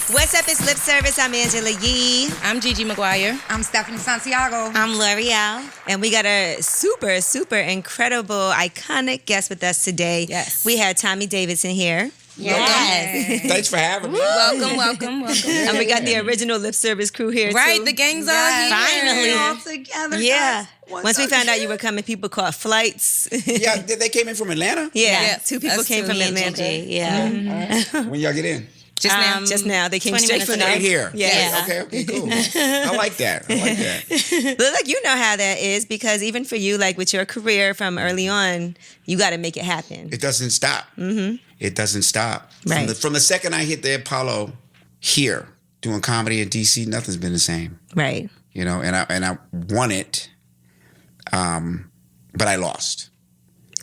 What's up? It's Lip Service. I'm Angela Yee. I'm Gigi McGuire. I'm Stephanie Santiago. I'm L'Oreal. And we got a super, super incredible, iconic guest with us today. Yes. We had Tommy Davidson here. Yes. Thanks for having me. Welcome. And we got the original Lip Service crew here, Right, too. the gang's all here. Finally. All together. Yeah. guys. Once we found out you were coming, people caught flights. Yeah, they came in from Atlanta? Yeah. Yeah. Two people Us came two, from me and Atlanta. Gigi. Yeah. When y'all get in? Just now. They came 20 straight minutes from ago. Right here. Yeah. Okay, cool. I like that. But look, you know how that is because even for you, like with your career from early on, you got to make it happen. It doesn't stop. Mm-hmm. It doesn't stop. Right. From the second I hit the Apollo here, doing comedy in DC, nothing's been the same. Right. You know, and I won it, but I lost.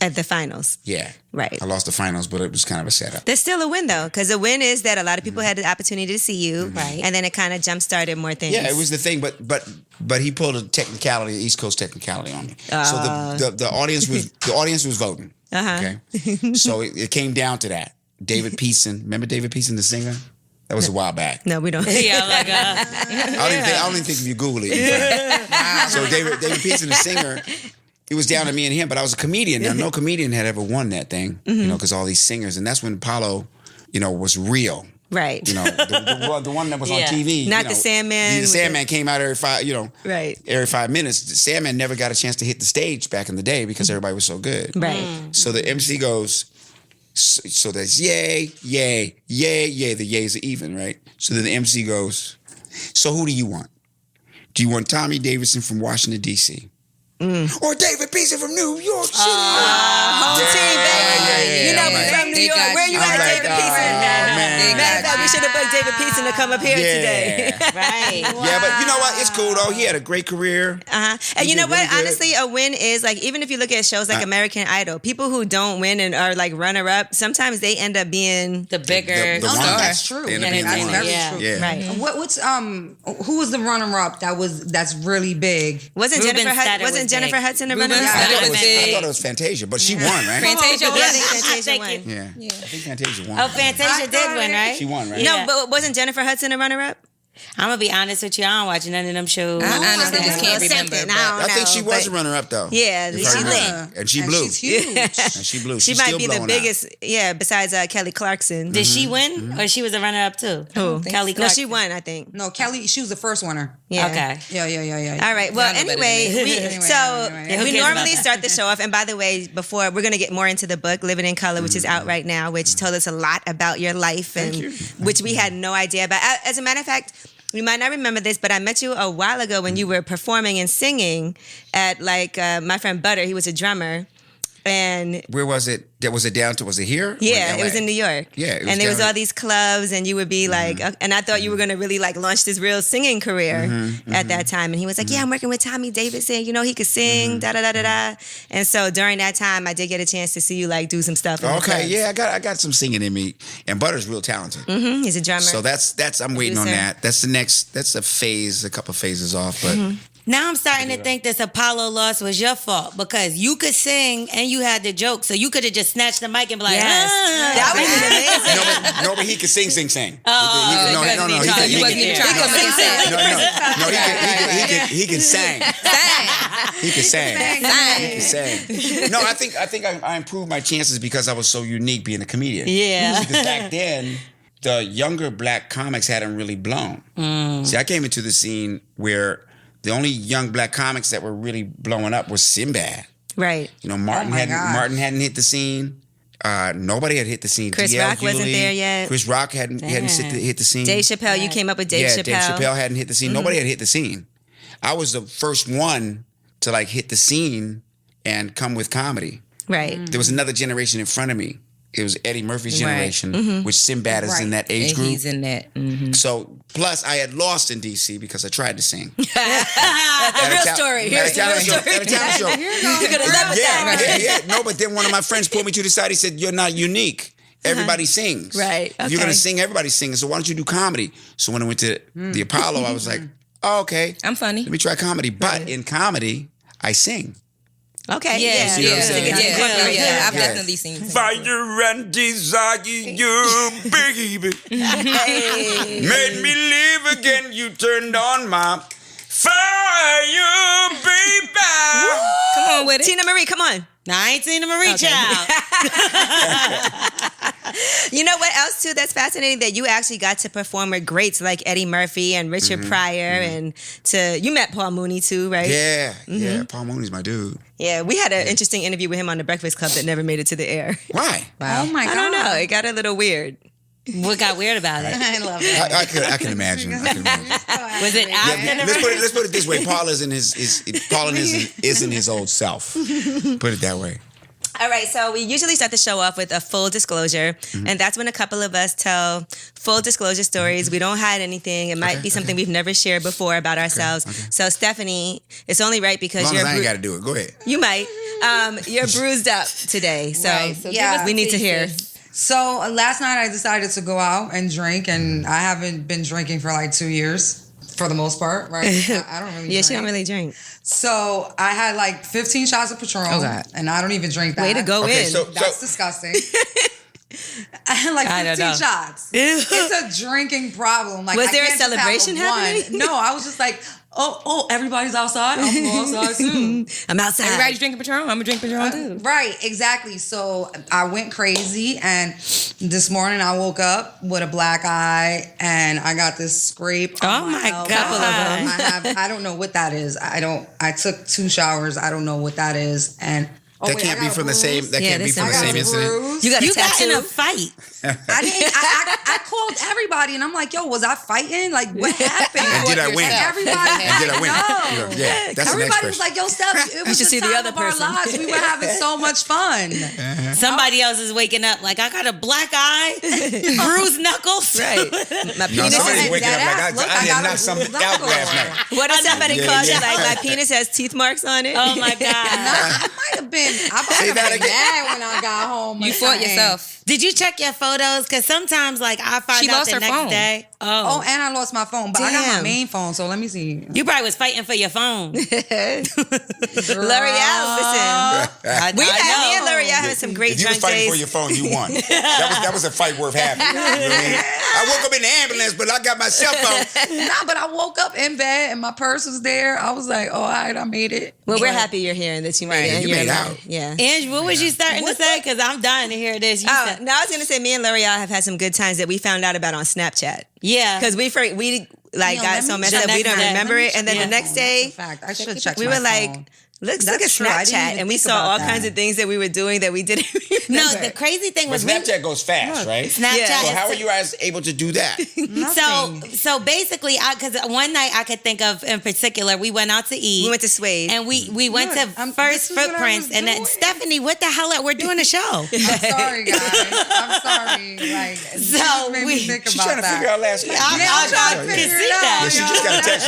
At the finals. Yeah. Right. I lost the finals, but it was kind of a setup. There's still a win though, because the win is that a lot of people had the opportunity to see you, Right. and then it kind of jump started more things. Yeah, it was the thing, but he pulled a technicality, East Coast technicality on me. So the audience was voting. Uh-huh. Okay, so it came down to that. David Peason, remember David Peason, the singer? That was a while back. No, we don't. Yeah, like I don't even think if you Google it. You find it. So David Peason, the singer. It was down to me and him, but I was a comedian. Now, no comedian had ever won that thing, you know, because all these singers, and that's when Apollo, you know, was real. Right. You know, the one that was on Yeah. TV. Not you know, the Sandman. The Sandman came out every every 5 minutes. The Sandman never got a chance to hit the stage back in the day because everybody was so good. Right. So the MC goes, so that's yay, yay, yay, yay. The yays are even, right? So then the MC goes, so who do you want? Do you want Tommy Davidson from Washington, D.C.? Or David Peason from New York City? Home team, baby. yeah, You know, I'm we like- from New They York. got Where you you. at, I'm like, David oh, Peason? man. Matter of fact, we should have booked David Peason to come up here today. right. Yeah, but you know what? It's cool though. He had a great career. Uh-huh. And He you know did what? really good. Honestly, a win is like, even if you look at shows like American Idol, people who don't win and are like runner up, sometimes they end up being The bigger The Oh, no, one. star. that's true. They end up being That's one. very Yeah. true. Yeah. right. What's who was the runner-up that's really big? Wasn't Ruben Jennifer Studdard was wasn't Jennifer big. Hudson the Ruben runner up? Studdard I was thought big. it was Fantasia, but she won, right? Fantasia Yeah, I was. think Fantasia Thank won. you. Yeah. I think Fantasia won. Oh, Fantasia did win, right? She won, right? Yeah. No, but wasn't Jennifer Hudson a runner up? I'm gonna be honest with you. I don't watch none of them shows. I honestly just can't remember. Something, but- I don't I think she know, was but- a runner-up though. Yeah, If she I lit. remember. And she And blew. she's huge. And she blew. She She's might still be the blowing out. biggest, besides Kelly Clarkson. Did she win, or she was a runner-up too? Who? Kelly No, Clarkson. she won, I think. No, Kelly. She was the first winner. Yeah. Okay. Yeah. All right. Well, Y'all know better anyway, than me. Anyway. Who we cares normally about that? start the show off. And by the way, before we're going to get more into the book, Living in Color, which is out right now, which told us a lot about your life and which we had no idea about. As a matter of fact, you might not remember this, but I met you a while ago when you were performing and singing at my friend Butter. He was a drummer. And Where was it? Was it down to? Was it here? Or yeah, LA? it was in New York. Yeah, it was and there was down- all these clubs, and you would be like, and I thought you were gonna really like launch this real singing career at that time. And he was like, yeah, I'm working with Tommy Davidson. You know, he could sing, da da da da da. And so during that time, I did get a chance to see you like do some stuff. In the Okay, clubs. yeah, I got some singing in me, and Butter's real talented. He's a drummer. So that's I'm waiting on Producer. that. That's a phase, a couple phases off, but Now I'm starting to think this Apollo loss was your fault because you could sing and you had the joke, so you could have just snatched the mic and be like, Yes. That would have been amazing. no, but he could sing. Oh, He can sing. He can sing. No, I think I improved my chances because I was so unique being a comedian. Yeah. Because back then, the younger black comics hadn't really blown. See, I came into the scene where the only young black comics that were really blowing up was Sinbad. Right. You know, Martin my God. hadn't hit the scene. Nobody had hit the scene. Chris D.L. Rock wasn't Hewley, there yet. Chris Rock hadn't hit the scene. Dave Chappelle, you came up with Dave Chappelle. Dave Chappelle hadn't hit the scene. Nobody had hit the scene. I was the first one to like hit the scene and come with comedy. Right. There was another generation in front of me. It was Eddie Murphy's Right. generation, which Sinbad is in that age And group. he's in that. So, plus I had lost in D.C. because I tried to sing. The real story. Here's the real story. At a talent show. You could have left with that. Yeah. No, but then one of my friends pulled me to the side. He said, "You're not unique. Everybody sings. Right, If you're okay. gonna sing, everybody's singing. So why don't you do comedy?" So when I went to the Apollo, I was like, "Oh, okay. I'm funny. Let me try comedy." But in comedy, I sing. Okay. Yeah. See what I'm saying? I've Yeah. definitely seen it. Fire and desire you, baby. Made me live again. You turned on my fire, baby. Come on with it. Tina Marie, come on. Now, I ain't seen the Marie child. You know what else too that's fascinating, that you actually got to perform with greats like Eddie Murphy and Richard Pryor, and you met Paul Mooney too, right? Yeah. Paul Mooney's my dude. Yeah, we had an interesting interview with him on the Breakfast Club that never made it to the air. Why? Oh my god. I don't know. It got a little weird. What got weird about it? I love it. I can imagine. Was it after Yeah, the let's put it this way. Paul isn't his old self. Put it that way. All right, so we usually start the show off with a full disclosure, and that's when a couple of us tell full disclosure stories. We don't hide anything. It might be something we've never shared before about ourselves. Okay. So, Stephanie, it's only right because As long you're as I ain't got to do it. Go ahead. you might. You're bruised up today, so, Right, so yeah, give us we the need to hear. thesis. So last night I decided to go out and drink, and I haven't been drinking for like 2 years. For the most part, right? I don't really Yeah, drink. she don't really drink. So I had like 15 shots of Patron, and I don't even drink that. Way to go Okay, in. so- That's disgusting. I had like I don't 15 know. shots. It's a drinking problem. Like, Was I there a can't just have celebration happening? No, I was just like, oh, everybody's outside. I'm going outside soon. I'm outside. Everybody's drinking Patron. I'm gonna drink Patron too. Right, exactly. So I went crazy, and this morning I woke up with a black eye, and I got this scrape. Oh on my elbow. God. I don't know what that is. I took 2 showers. I don't know what that is, and That can't be from the same. That Yeah, can't be this from the is- same incident. You got a You got in tattoo? a fight. I called everybody, and I'm like, "Yo, was I fighting? Like, what happened?" And did I win? And everybody, And did I win? No. Yeah, that's the next Everybody was question. like, "Yo, Steph, it was should the see the time other of our person. lives. We were having so much fun." Somebody else is waking up like, I got a black eye, bruised knuckles. Right. My No, penis somebody's is... waking up like Look, I I did got knock a something bruised out knuckle. last night. What if somebody Yeah, calls yeah. you like, my penis has teeth marks on it? Oh my God. I might have been. I might Say have that been again. mad when I got home. You or fought something. yourself. Did you check your photos? Because sometimes, like, I find She out lost the her next phone. day. Oh, and I lost my phone, but I got my Damn. main phone, so let me see. You probably was fighting for your phone. L'Oreal, listen. Me and L'Oreal having some great If you was drunk fighting for days. your phone, you won. That was a fight worth having. You know what I mean? I woke up in the ambulance, but I got my cell phone. Nah, but I woke up in bed and my purse was there. I was like, oh, all right, I made it. Well, we're happy you're here and that you made it. Yeah, and you you're made alive. out. Yeah. Ange, what was you starting to say? Because I'm dying to hear this. You Oh, said, no, I was going to say me and L'Oreal have had some good times that we found out about on Snapchat. yeah. Because we like Yo, got let so me messed check up we that don't out. remember Let me it. And then check the my next phone. day, That's a fact. I should check we my were like, phone. look That's at true. I didn't Snapchat. even And we think saw about all that. kinds of things that we were doing that we didn't remember. No, the crazy thing But was we, Snapchat goes fast, right? Snapchat. Yeah. So is- how are you guys able to do that? So basically, because one night I could think of in particular, we went out to eat. We went to Suede. and we went Look, to this First is what I Footprints, was and then doing. Stephanie, what the hell? We're doing a show. I'm sorry, guys. I'm sorry. Like, So made me think She's about trying to that. figure out last night. I'm I'm trying to to figure see it out. that. Yeah, she just got a text.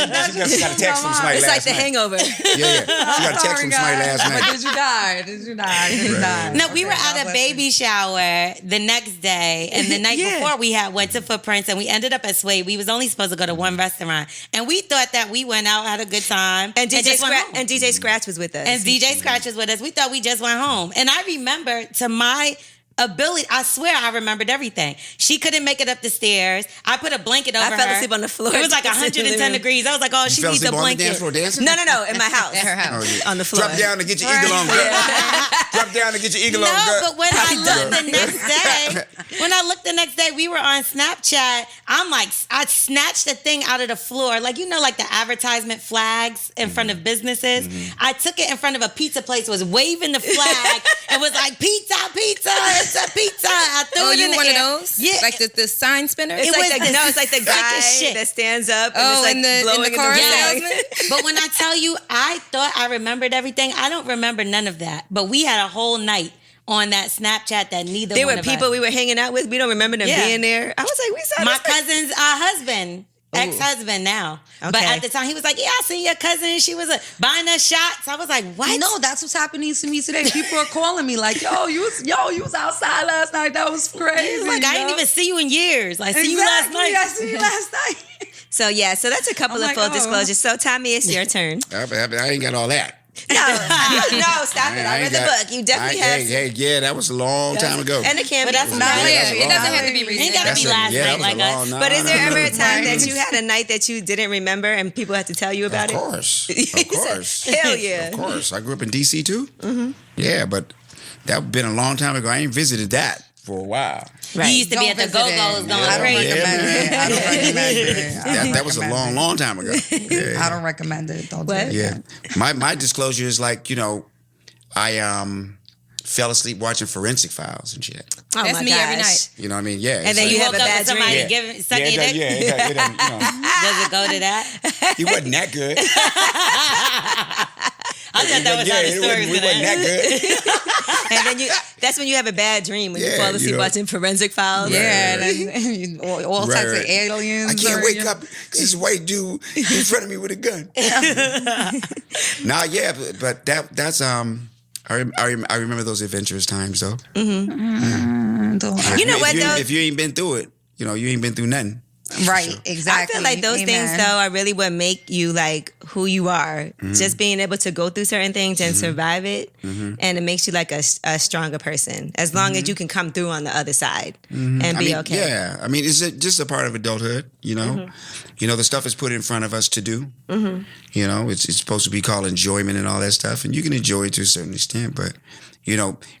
She got a text from somebody It's like last the night. hangover. Yeah. She got a text from somebody last But night. did you die? Did you die? Did you die? No, we were Okay, God at a bless baby you. shower the next day, and the night Yeah. before we went to Footprints, and we ended up at Suede. We was only supposed to go to one restaurant, and we thought that we went out, had a good time, And DJ, just went home. and DJ Scratch was with us. And DJ Scratch was with us. We thought we just went home. And I remember, to my ability, I swear I remembered everything. She couldn't make it up the stairs. I put a blanket over her. I fell asleep on the floor. It was like Just in the 110 living room. degrees. I was like, oh, You she fell needs a asleep on the dance blanket. floor dancing? No, in my house. At her house. Oh, yeah. On the floor. Drop down to get your eagle on, girl. Drop down to get your eagle on, No, girl. but when I looked the next day, we were on Snapchat. I'm like, I snatched the thing out of the floor. Like, you know, like the advertisement flags in front of businesses. I took it in front of a pizza place, was waving the flag, and was like, pizza, it's a pizza. I threw Oh, it in you the one air. of those? Yeah. Like the sign spinner? It's It like was it's like the sick as guy shit. that stands up and Oh, it's like in the blowing car in the salesman? wind. But when I tell you, I thought I remembered everything. I don't remember none of that. But we had a whole night on that Snapchat that neither There one were of people us. we were hanging out with. We don't remember them Yeah. being there. I was like, we saw My this thing. cousin's husband, ex-husband now. But Okay. at the time, he was like, yeah, I seen your cousin. She was buying us shots. I was like, what? No, that's what's happening to me today. People are calling me like, yo, you was outside last night. That was crazy. He was like, I didn't yo." even see you in years. I see you last Exactly, night. I see you last night. So yeah, so that's a couple I'm of like, full oh. disclosures. So Tommy, it's your turn. I ain't got all that. No, stop it. I read the book. You definitely have. Yeah, that was a long time ago. And it can But be. that's No, not it doesn't have to be It recent. ain't gotta be last night like us. But is there ever a time that you had a night that you didn't remember and people had to tell you about Of it? course. Hell yeah. Of course. I grew up in D.C. too. Mm-hmm. Yeah, but that been a long time ago. I ain't visited that for a while. Right. You used to be Don't at the visit it. Go-Go's going I don't crazy. recommend it. I don't recommend it. That was a long time ago. Yeah. I don't recommend it. Don't do What? it. Yeah. My disclosure is like, I fell asleep watching Forensic Files and shit. Oh That's my me gosh. every night. You know what I mean? Yeah. And it's then like- you You have woke a up bad with somebody dream. sucking your dick? Does it go to that? He wasn't that good. I thought that was how the story was He wasn't going to end. that good. And then that's when you have a bad dream when you Yeah, fall asleep watching Forensic Files. Yeah, and all types of aliens. I can't or, wake up because this white dude in front of me with a gun. Nah, yeah, but that's I remember those adventurous times though. Don't- You know what, though? If you ain't been through it, you ain't been through nothing. Right, exactly. I feel like those things, Amen. though, are really what make you like who you are. Just being able to go through certain things and survive it, and it makes you like a stronger person. As long as you can come through on the other side and be okay. Yeah, I mean, it's just a part of adulthood. The stuff is put in front of us to do. It's supposed to be called enjoyment and all that stuff, and you can enjoy it to a certain extent, but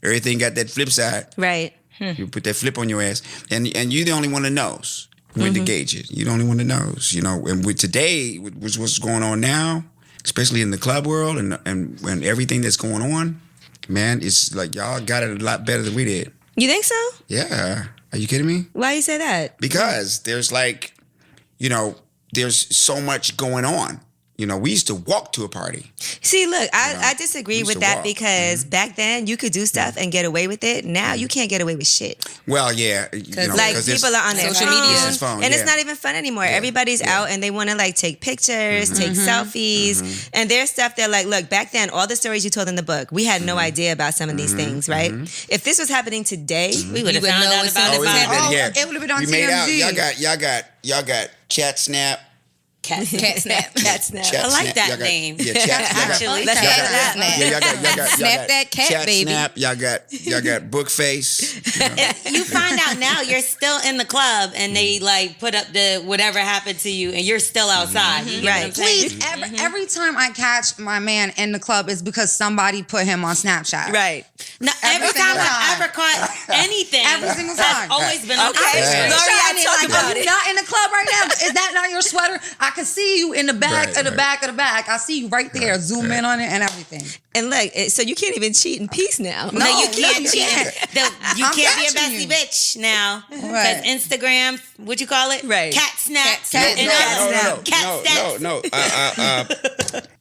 everything got that flip side. Right. You put that flip on your ass, and you're the only one that knows when to gauge it. You're the only one that knows. And with today, with what's going on now, especially in the club world and everything that's going on, man, it's like y'all got it a lot better than we did. You think so? Yeah. Are you kidding me? Why you say that? Because there's there's so much going on. We used to walk to a party. See, look, I disagree used with to that walk. because back then you could do stuff and get away with it. Now you can't get away with shit. Well, yeah. Like people are on their social phone, media. and it's not even fun anymore. Everybody's out and they want to like take pictures, take selfies, and there's stuff that like, look, back then all the stories you told in the book, we had no idea about some of these things, right? If this was happening today, We would have would found know out as about soon it. as it by happened. now. Oh, it would have been on we made out. TMZ. Y'all got Chat Snap. Cat snap. Cat snap. Chat I like Snap. that Y'all got- name. Yeah, Chat Snap. Actually, Let's Cat add that. Snap. Yeah, y'all got Snap that cat, Chat baby. Snap. Y'all got Book Face. You find out now you're still in the club and they like put up the whatever happened to you and you're still outside. You get what I'm Right. saying? Please, every time I catch my man in the club is because somebody put him on Snapchat. Right. No, every Every time single I've time. ever caught anything, Every single has time. always been on Okay. Instagram. Lori, I talk Like, about are you it. not in the club right now? Is that not your sweater? I can see you in the back Right, of the right. back of the back. I see you right there. Zoom in on it and everything. And look, so you can't even cheat in peace now. No, you can't. you cheat. can't. You I'm can't be a catching messy you. bitch now. Right. Because Instagram, what you call it? Right. Cat snap. Cat And snap. all- snap. Cat snaps. No.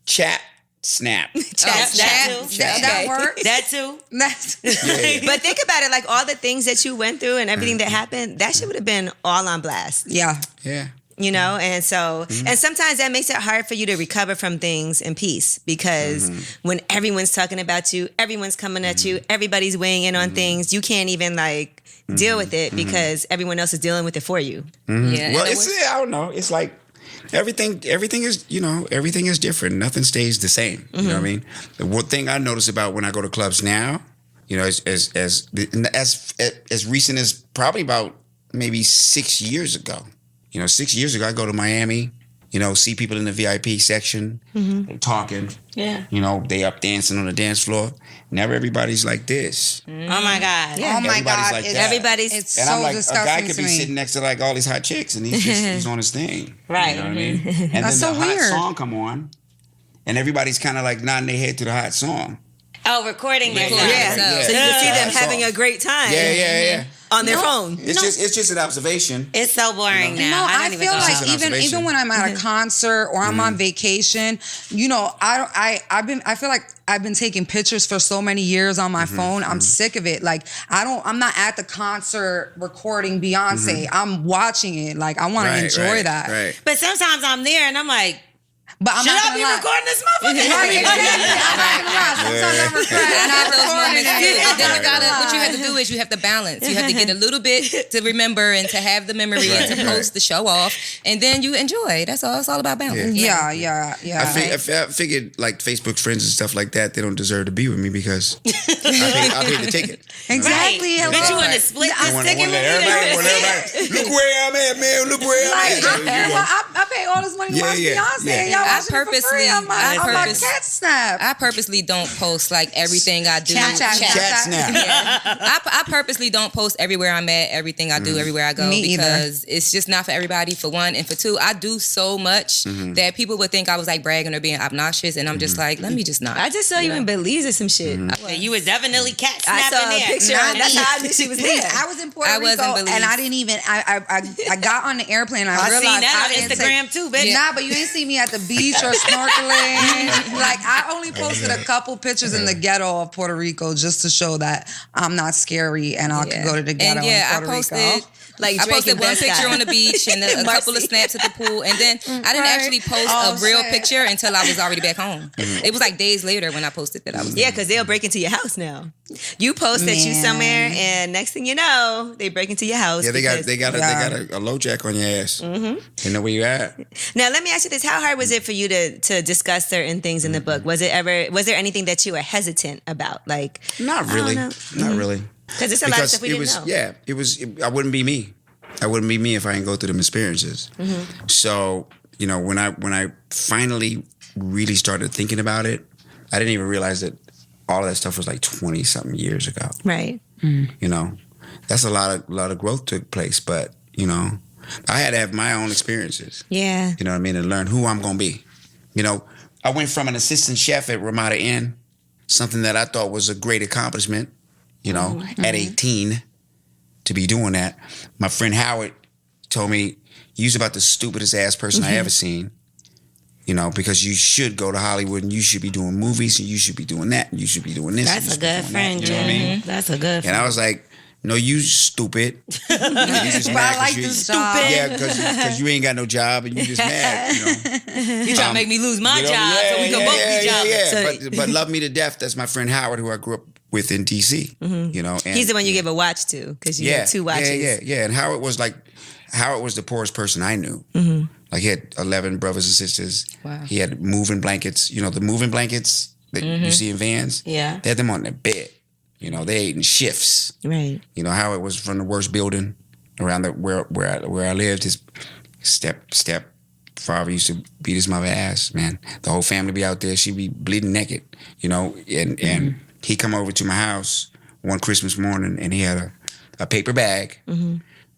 Chat Snap. That too. That works. That too. That's Yeah. But think about it, like all the things that you went through and everything that happened, that shit would have been all on blast. yeah. Yeah. You know, and so, and sometimes that makes it hard for you to recover from things in peace because when everyone's talking about you, everyone's coming at you, everybody's weighing in on things, you can't even like deal with it because everyone else is dealing with it for you. Yeah. Well, and it's I don't know. It's like everything is everything is different. Nothing stays the same. You know what I mean? The one thing I notice about when I go to clubs now, as recent as probably about maybe 6 years ago. 6 years ago, I go to Miami, see people in the VIP section, they talking. Yeah. They up dancing on the dance floor. Never everybody's like this. Oh my God. Oh my Everybody's God. like it's, that. Everybody's- it's And so I'm like, a disgusting guy could to be me. sitting next to like all these hot chicks, and he's on his thing. Right. You know what I mean? And That's then so the hot weird. song come on, and everybody's kind of like nodding their head to the hot song. Oh, recording themselves. Yeah. Yeah. So you can see them Yeah. having a great time Yeah. on their phone. It's just an observation. It's so boring now. No, I I don't even feel go like out. It's an observation. even when I'm at a concert or I'm on vacation, I feel like I've been taking pictures for so many years on my phone. I'm sick of it. Like I'm not at the concert recording Beyonce. I'm watching it. Like I want to enjoy that. Right. But sometimes I'm there and I'm like, But I'm Should not I gonna be lie. recording this motherfucker? Right, exactly. I'm not gonna lie. Sometimes I regret I not have those recording moments too. it. And then I'm you not gotta, gonna what you lie. have to do is you have to balance. You have to get a little bit to remember and to have the memory and to post the show off, and then you enjoy. That's all. It's all about balance. Yeah. I figured like Facebook friends and stuff like that, they don't deserve to be with me because I paid the ticket. Exactly. Right. Bitch, you Hello. want to split I this want ticket with me? everybody, look where I'm at, man. Look where I'm at. I pay all this money to Yeah, watch yeah, Beyonce. yeah. And y'all I watching it for free purposely- on my cat snap. I purposely don't post like everything I do. Chat. Chat snap. I purposely don't post everywhere I'm at, everything I do, everywhere I go, Me either. because it's just not for everybody, for one. And for two, I do so much that people would think I was like bragging or being obnoxious. And I'm just like, let me just not. I just saw you in Belize or some shit. You was definitely cat I snapping saw a there. picture. And that's how I knew she was there. I was in Puerto I was in Rico Belize. and I didn't even. I got on the airplane. I I realized seen that I on didn't Instagram too, bitch. Nah, but you didn't see me at the beach or snorkeling. Like I only posted a couple pictures in the ghetto of Puerto Rico just to show that I'm not scary and I could go to the ghetto And yeah, in I Puerto posted. Rico. Like I Drake posted and one Best picture Guy. on the beach and a couple of snaps at the pool, and then I didn't actually post a real picture until I was already back home. It was like days later when I posted that I was. Yeah, because they'll break into your house now. You post that you Man. somewhere, and next thing you know, they break into your house. Yeah, they got because- a low jack on your ass. They know where you at. Now, let me ask you this: how hard was it for you to discuss certain things in the book? Was there anything that you were hesitant about? Like, Not really. know. Not really. because it's a lot of stuff we didn't know. Yeah, I wouldn't be me. I wouldn't be me if I didn't go through them experiences. So, when I finally really started thinking about it, I didn't even realize that all of that stuff was like 20 something years ago. Right. That's a lot of growth took place, but I had to have my own experiences. Yeah. You know what I mean? And learn who I'm going to be. I went from an assistant chef at Ramada Inn, something that I thought was a great accomplishment, at 18 to be doing that. My friend Howard told me, you're about the stupidest ass person I ever seen, because you should go to Hollywood and you should be doing movies and you should be doing that and you should be doing this. and you That's a should be good doing friend, that. You know what I mean? That's a good And I was like, no, you stupid. You just But mad I 'cause like you- this job. Yeah, because you ain't got no job and you just mad, You trying to make me lose my job so we can both be jobless. So- but Love Me to Death, that's my friend Howard, who I grew up with in D.C. And He's the one you give a watch to because you had two watches. Yeah. And Howard was the poorest person I knew. Like he had 11 brothers and sisters. Wow. He had moving blankets. The moving blankets that you see in vans. Yeah. They had them on their bed. They ate in shifts. Right. Howard was from the worst building around where I lived. His stepfather used to beat his mother ass, man. The whole family be out there. She'd be bleeding naked, and he come over to my house one Christmas morning and he had a paper bag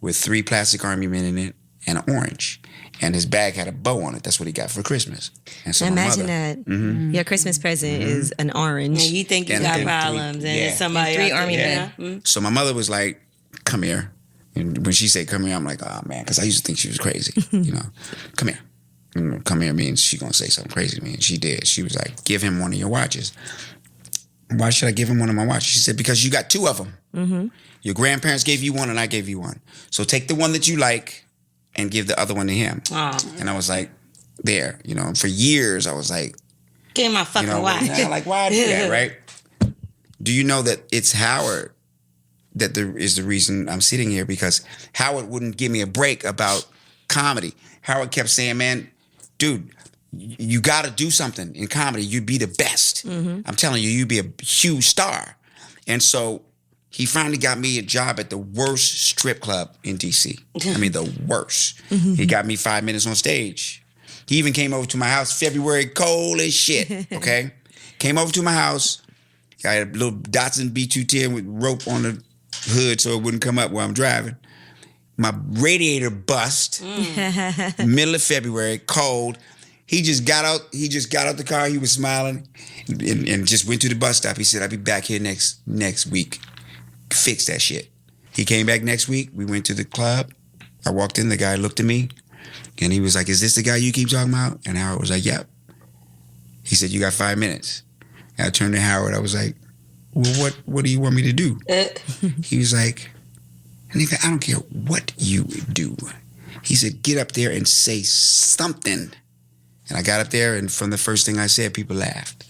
with 3 plastic army men in it and an orange. And his bag had a bow on it. That's what he got for Christmas. And so Imagine my mother, that your Christmas present is an orange. And you think you And got three- problems, and yeah. it's somebody And 3 out there, army you men. know? So my mother was like, come here. And when she said come here, I'm like, oh man, because I used to think she was crazy. Come here. Come here means she gonna say something crazy to me. And she did. She was like, give him one of your watches. Why should I give him one of my watches? She said, because you got 2 of them. Your grandparents gave you one and I gave you one. So take the one that you like and give the other one to him. And I was like, there. For years I was like, Give me my fucking watch. like, why I do that, right? Do you know that it's Howard that is the reason I'm sitting here? Because Howard wouldn't give me a break about comedy. Howard kept saying, man, dude, you got to do something in comedy. You'd be the best. I'm telling you, you'd be a huge star. And so he finally got me a job at the worst strip club in D.C. I mean, the worst. He got me 5 minutes on stage. He even came over to my house February, cold as shit, okay? Came over to my house. I had a little Datsun B210 with rope on the hood so it wouldn't come up while I'm driving. My radiator bust. Middle of February, cold. He just got out the car. He was smiling and just went to the bus stop. He said, I'll be back here next week. Fix that shit. He came back next week. We went to the club. I walked in. The guy looked at me and he was like, is this the guy you keep talking about? And Howard was like, yep. He said, you got 5 minutes. And I turned to Howard. I was like, well, what do you want me to do? He was like, nigga, I don't care what you do. He said, get up there and say something. And I got up there, and from the first thing I said, people laughed.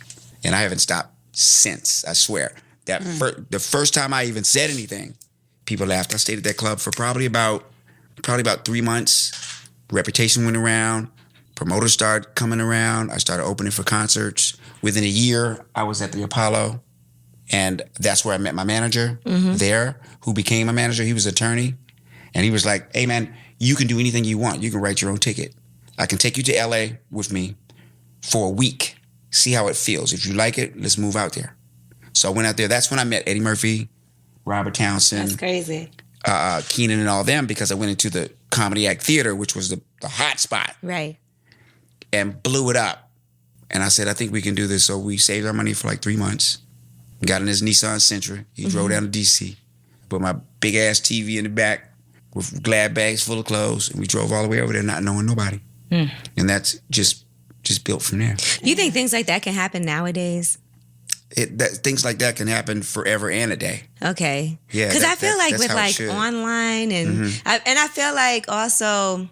And I haven't stopped since, I swear. The first time I even said anything, people laughed. I stayed at that club for probably about 3 months. Reputation went around. Promoters started coming around. I started opening for concerts. Within a year, I was at the Apollo. And that's where I met my manager there, who became my manager. He was an attorney. And he was like, hey, man, you can do anything you want. You can write your own ticket. I can take you to LA with me for a week. See how it feels. If you like it, let's move out there. So I went out there. That's when I met Eddie Murphy, Robert Townsend. That's crazy. Keenan and all them, because I went into the Comedy Act Theater, which was the hot spot. Right. And blew it up. And I said, I think we can do this. So we saved our money for like 3 months. Got in his Nissan Sentra. He drove down to D.C. Put my big-ass TV in the back with glad bags full of clothes. And we drove all the way over there not knowing nobody. And that's just built from there. You think things like that can happen nowadays? Things like that can happen forever and a day. Okay. Yeah. Because I feel like that's with how it like should. online and I feel like also,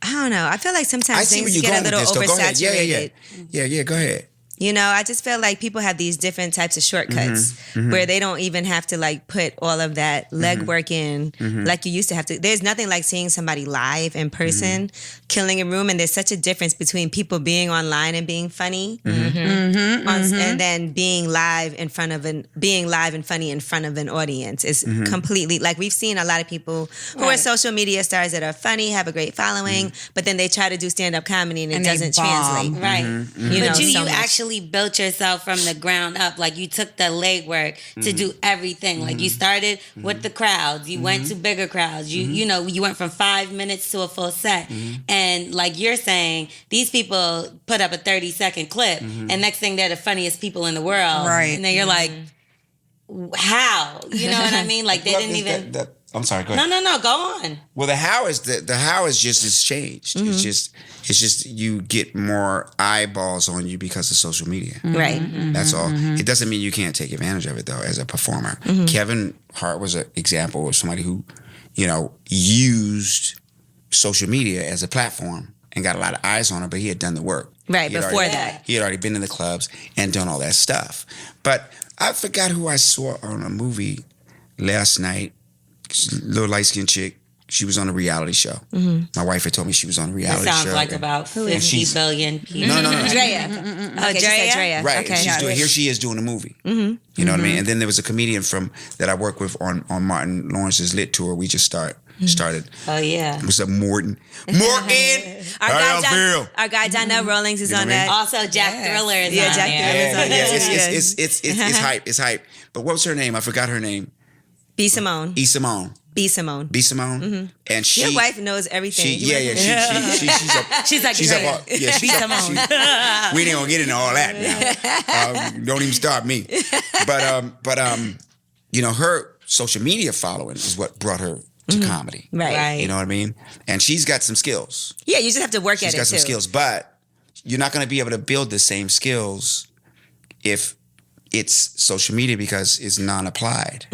I don't know. I feel like I sometimes see where things you're get a going with little this, though. Go ahead. oversaturated. Yeah, go ahead. You know, I just feel like people have these different types of shortcuts where they don't even have to like put all of that legwork in like you used to have to. There's nothing like seeing somebody live in person, killing a room, and there's such a difference between people being online and being funny, and then being live and funny in front of an audience is completely like we've seen a lot of people who are social media stars that are funny, have a great following, but then they try to do stand up comedy and it doesn't translate. Right. You know, But you so much. actually built yourself from the ground up. Like you took the legwork to do everything. Like you started with the crowds. You went to bigger crowds. You know, you went from 5 minutes to a full set. And like you're saying, these people put up a 30-second clip and next thing they're the funniest people in the world. Right. And then you're like, how? You know what I mean? Like they didn't even... I'm sorry, go ahead. No, go on. Well, the how is just it's changed. It's just you get more eyeballs on you because of social media. Right. That's all. It doesn't mean you can't take advantage of it though as a performer. Kevin Hart was an example of somebody who, you know, used social media as a platform and got a lot of eyes on it, but he had done the work. Right, before that. He had already been in the clubs and done all that stuff. But I forgot who I saw on a movie last night. Little light-skinned chick. She was on a reality show. My wife had told me she was on a reality show. That sounds like about 50 billion people. No. Drea. Okay, she said Drea. Right. Okay. Here she is doing a movie. You know what I mean? And then there was a comedian that I work with on Martin Lawrence's Lit Tour. We just started. Oh, yeah. What's up, Morton? Morton! Our guy Donnell Rawlings is You know on what I mean? that. Also, Jack Thriller is Yeah, on Jack there. Thriller. It's hype. It's hype. But what was her name? I forgot her name. B. Simone. E. Simone. B. Simone. B. Simone. And she. Your wife knows everything. She's up. She's like, She's up. Yeah, she's up. We ain't gonna get into all that now. Don't even start me. But you know, her social media following is what brought her to comedy. Right. You know what I mean? And she's got some skills. Yeah, you just have to work at it She's got some too. skills, but you're not gonna be able to build the same skills if it's social media because it's non-applied.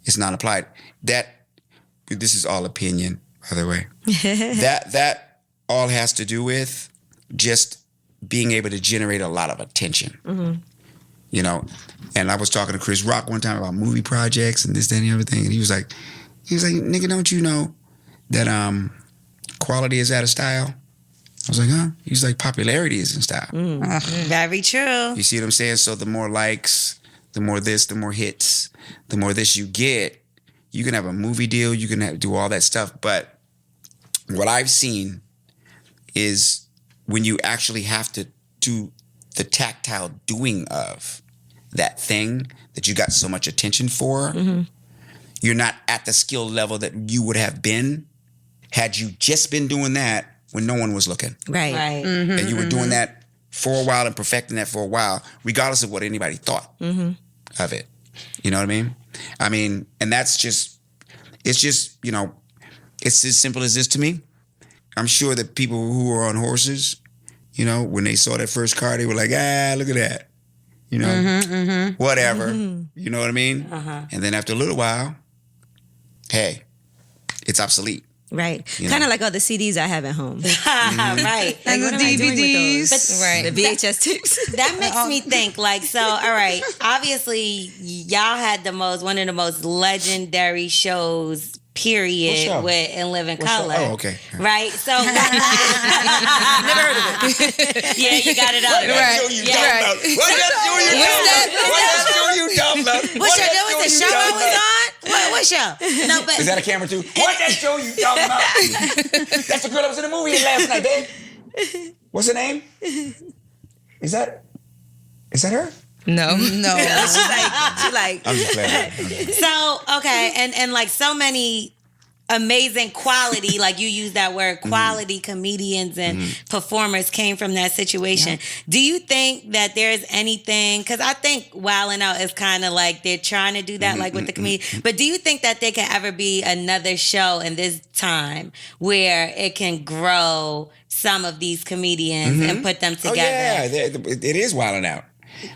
It's non-applied. This is all opinion, by the way. that all has to do with just being able to generate a lot of attention. You know, and I was talking to Chris Rock one time about movie projects and this, that, and the other thing, and he was like, nigga, don't you know that quality is out of style? I was like, huh? He's like, popularity is in style. Very true. You see what I'm saying? So the more likes, the more this, the more hits, the more this you get, you can have a movie deal, you can do all that stuff. But what I've seen is when you actually have to do the tactile doing of that thing that you got so much attention for, you're not at the skill level that you would have been had you just been doing that when no one was looking. Right. And you were doing that for a while and perfecting that for a while, regardless of what anybody thought of it. You know what I mean? And that's just, it's just, you know, it's as simple as this to me. I'm sure that people who are on horses, you know, when they saw that first car, they were like, look at that. You know, whatever. You know what I mean? And then after a little while, hey, it's obsolete. Right. You Kind know? of like all the CDs I have at home. Right. And What the am I doing with DVDs. those? Right. The VHS tapes. That makes me think, like, so, all right, obviously, y'all had one of the most legendary shows, What period, show? with In Living What show? Color. Oh, okay. Right? So, Never heard of it. yeah, you got it out. Right. What you Yeah. talking about? What that show you talking about? What that show you talking about? What show? There was a show I was on. on? What show? No, but Is that a camera too? What that show you talking about? That's the girl that was in the movie last night, babe. What's her name? Is that her? No. No. She like, I'm just playing. so okay, and like so many amazing quality, like you use that word, quality comedians and performers came from that situation. Do you think that there's anything, because I think Wildin' Out is kind of like they're trying to do that, like with the comedian, but do you think that there can ever be another show in this time where it can grow some of these comedians and put them together? Oh yeah, it is Wildin' Out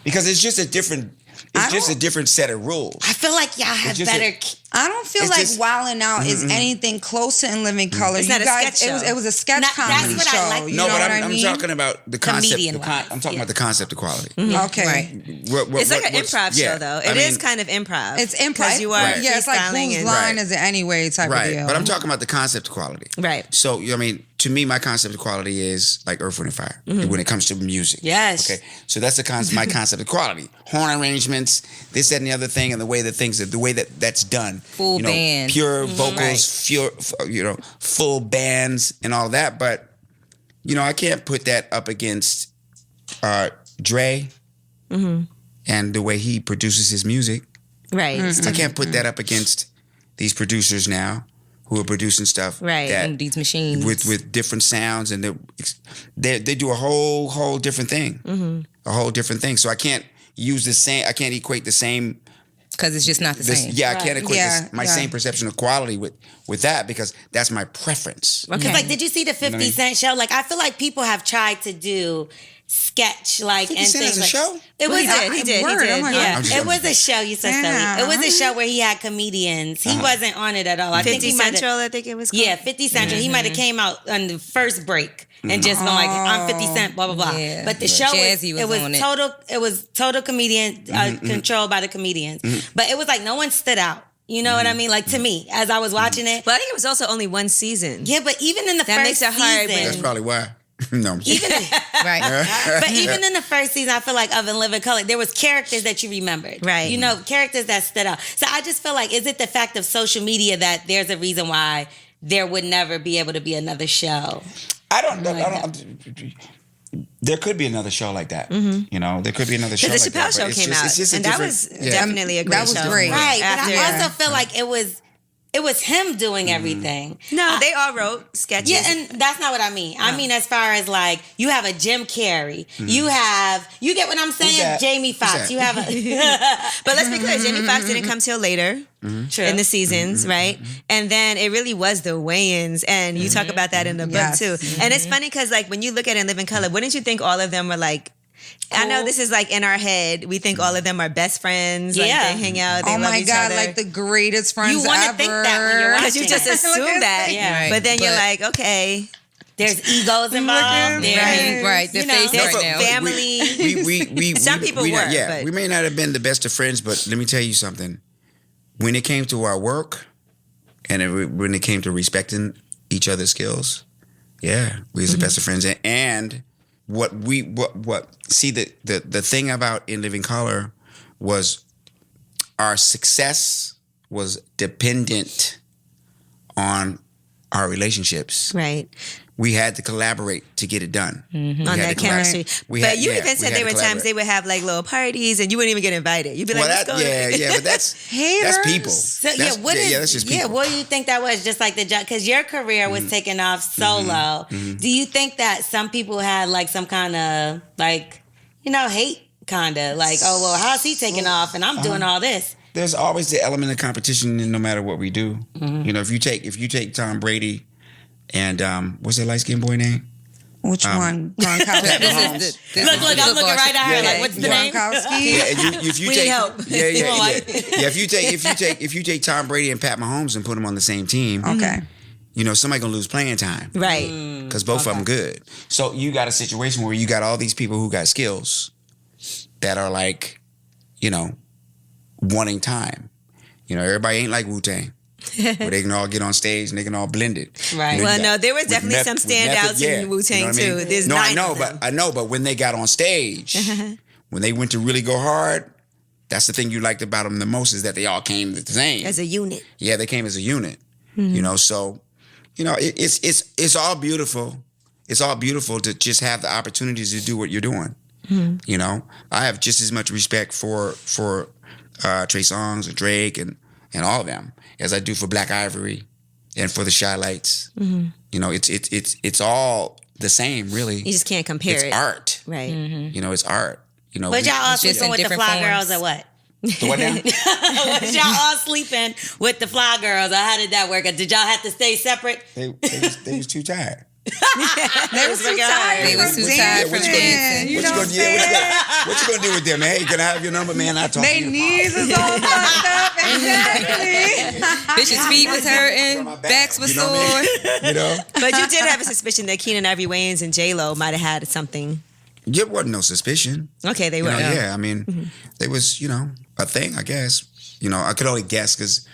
because it's just a different. It's just a different set of rules. I feel like y'all have just better. I don't feel It's like just- Wildin' Out is anything close to In Living Color. It's You not a guys, sketch show. it was a sketch That's comedy what I show. like. You No, know but what I'm I mean? talking about the concept. Comedian-wise, I'm talking about the concept of quality. Okay. Right. it's like an improv show, though. It is kind of improv. It's improv. Because you are Right. Yeah, it's like freestyling whose and line Right. is it anyway type of right, deal. but I'm talking about the concept of quality. Right. So I mean, to me, my concept of quality is like Earth, Wind, and Fire when it comes to music. Yes. Okay. So that's my concept of quality. Horn arrangements, this, that, and the other thing, and the way that's done. Full band. Pure vocals, full bands, and all that. But I can't put that up against Dre and the way he produces his music. Right. I can't put that up against these producers now who are producing stuff Right. that And these machines. with different sounds, and they do a whole different thing, a whole different thing. So I can't use the same. I can't equate the same. Because it's just not the same. Yeah, I can't equate my Yeah. same perception of quality with that because that's my preference. Okay. Like, did you see the 50 Cent show? Like, I feel like people have tried to do sketch, like, 50 and Cent things has a like, show? It was He did. Word, oh my God. Yeah, I'm just- it was a show. You said Yeah. silly. It was a show where he had comedians. He wasn't on it at all. I think 50 he might have. Central, I think it was called. Yeah, 50 Central. He might have came out on the first break and just been like, "I'm 50 Cent," blah blah blah. Yeah. But the show Jazzy was on it. It was total comedian controlled by the comedians. But it was like no one stood out. You know what I mean? Like to me, as I was watching it. But I think it was also only one season. Yeah, but even in the That first makes it hard season, That's probably why. No, I'm kidding. Right. but even in the first season, I feel like of In Living Color, there was characters that you remembered. Right. You know, characters that stood out. So I just feel like, is it the fact of social media that there's a reason why there would never be able to be another show? There could be another show like that. There could be another show. Because Like the that, Chappelle but show it's came just- out, it's just a and that different- was yeah. definitely a great That was show. great. Right. After, But I also feel like it was him doing everything. No, they all wrote sketches. Yeah, and that's not what I mean. I mean, as far as like, you have a Jim Carrey, you get what I'm saying? that? Jamie Who's Foxx. that? You have a. But let's be clear, Jamie Foxx didn't come till later True. in the seasons, right? And then it really was the weigh-ins, and you talk about that in the book Yes. too. And it's funny because like when you look at it in Living Color, wouldn't you think all of them were like, I know this is like in our head, we think all of them are best friends, like Yeah. they hang out, they Oh love my each God, other. like the greatest friends You wanna ever. think that when you're because you watching just it. assume that, Yeah. Right. but then you're But- like, okay, There's egos involved. Right. Right. The You know, face there's right now. family. We Some people were, but- we may not have been the best of friends, but let me tell you something. When it came to our work, and when it came to respecting each other's skills, yeah, we was the best of friends. And see the thing about In Living Color was our success was dependent on our relationships. Right. We had to collaborate to get it done. We On had that to collab- chemistry. we But had- you yeah, even we said had there to were times collaborate. they would have like little parties and you wouldn't even get invited. You'd be like, Well, let's go. but that's people. So That's, what is? that's just people. what do you think that was? Just like the job, because your career was taking off solo. Do you think that some people had like some kind of like, hate, kind of like, oh well, how's he taking off and I'm doing all this? There's always the element of competition in no matter what we do. If you take Tom Brady and what's that light skinned boy name? Which one? Gronkowski. This is Look, I'm looking right at her. Yeah, Like, what's the name? Gronkowski. Yeah, and if you We need take help. yeah. If you take Tom Brady and Pat Mahomes and put them on the same team, Okay. somebody gonna lose playing time. Right. Because both of them good. So you got a situation where you got all these people who got skills that are like, wanting time. Everybody ain't like Wu-Tang. Where they can all get on stage and they can all blend it. Right. Well, no, there was definitely some standouts in Wu-Tang too. There's no, 9 of them. I know, but when they got on stage, when they went to really go hard, that's the thing you liked about them the most is that they all came the same. As a unit. Yeah, they came as a unit. So, it's all beautiful. It's all beautiful to just have the opportunities to do what you're doing. I have just as much respect for Trey Songz and Drake and all of them as I do for Black Ivory and for the Shy Lights. It's all the same, really. You just can't compare it. It's art. Right. It's art. But y'all all sleeping with the fly girls or what? The what now? Was y'all all sleeping with the fly girls or how did that work? Or did y'all have to stay separate? They was too tired. They was too tired. They was too tired from dancing. What you gonna do with them? Hey, can I have your number, man? I talk They to you. knees is all fucked up. Exactly. Bitch's feet was hurting, backs was sore. But you did have a suspicion that Keenan Ivory Wayans and J-Lo might have had something. There wasn't no suspicion. Okay, they were. I mean, there was, a thing, I guess. I could only guess because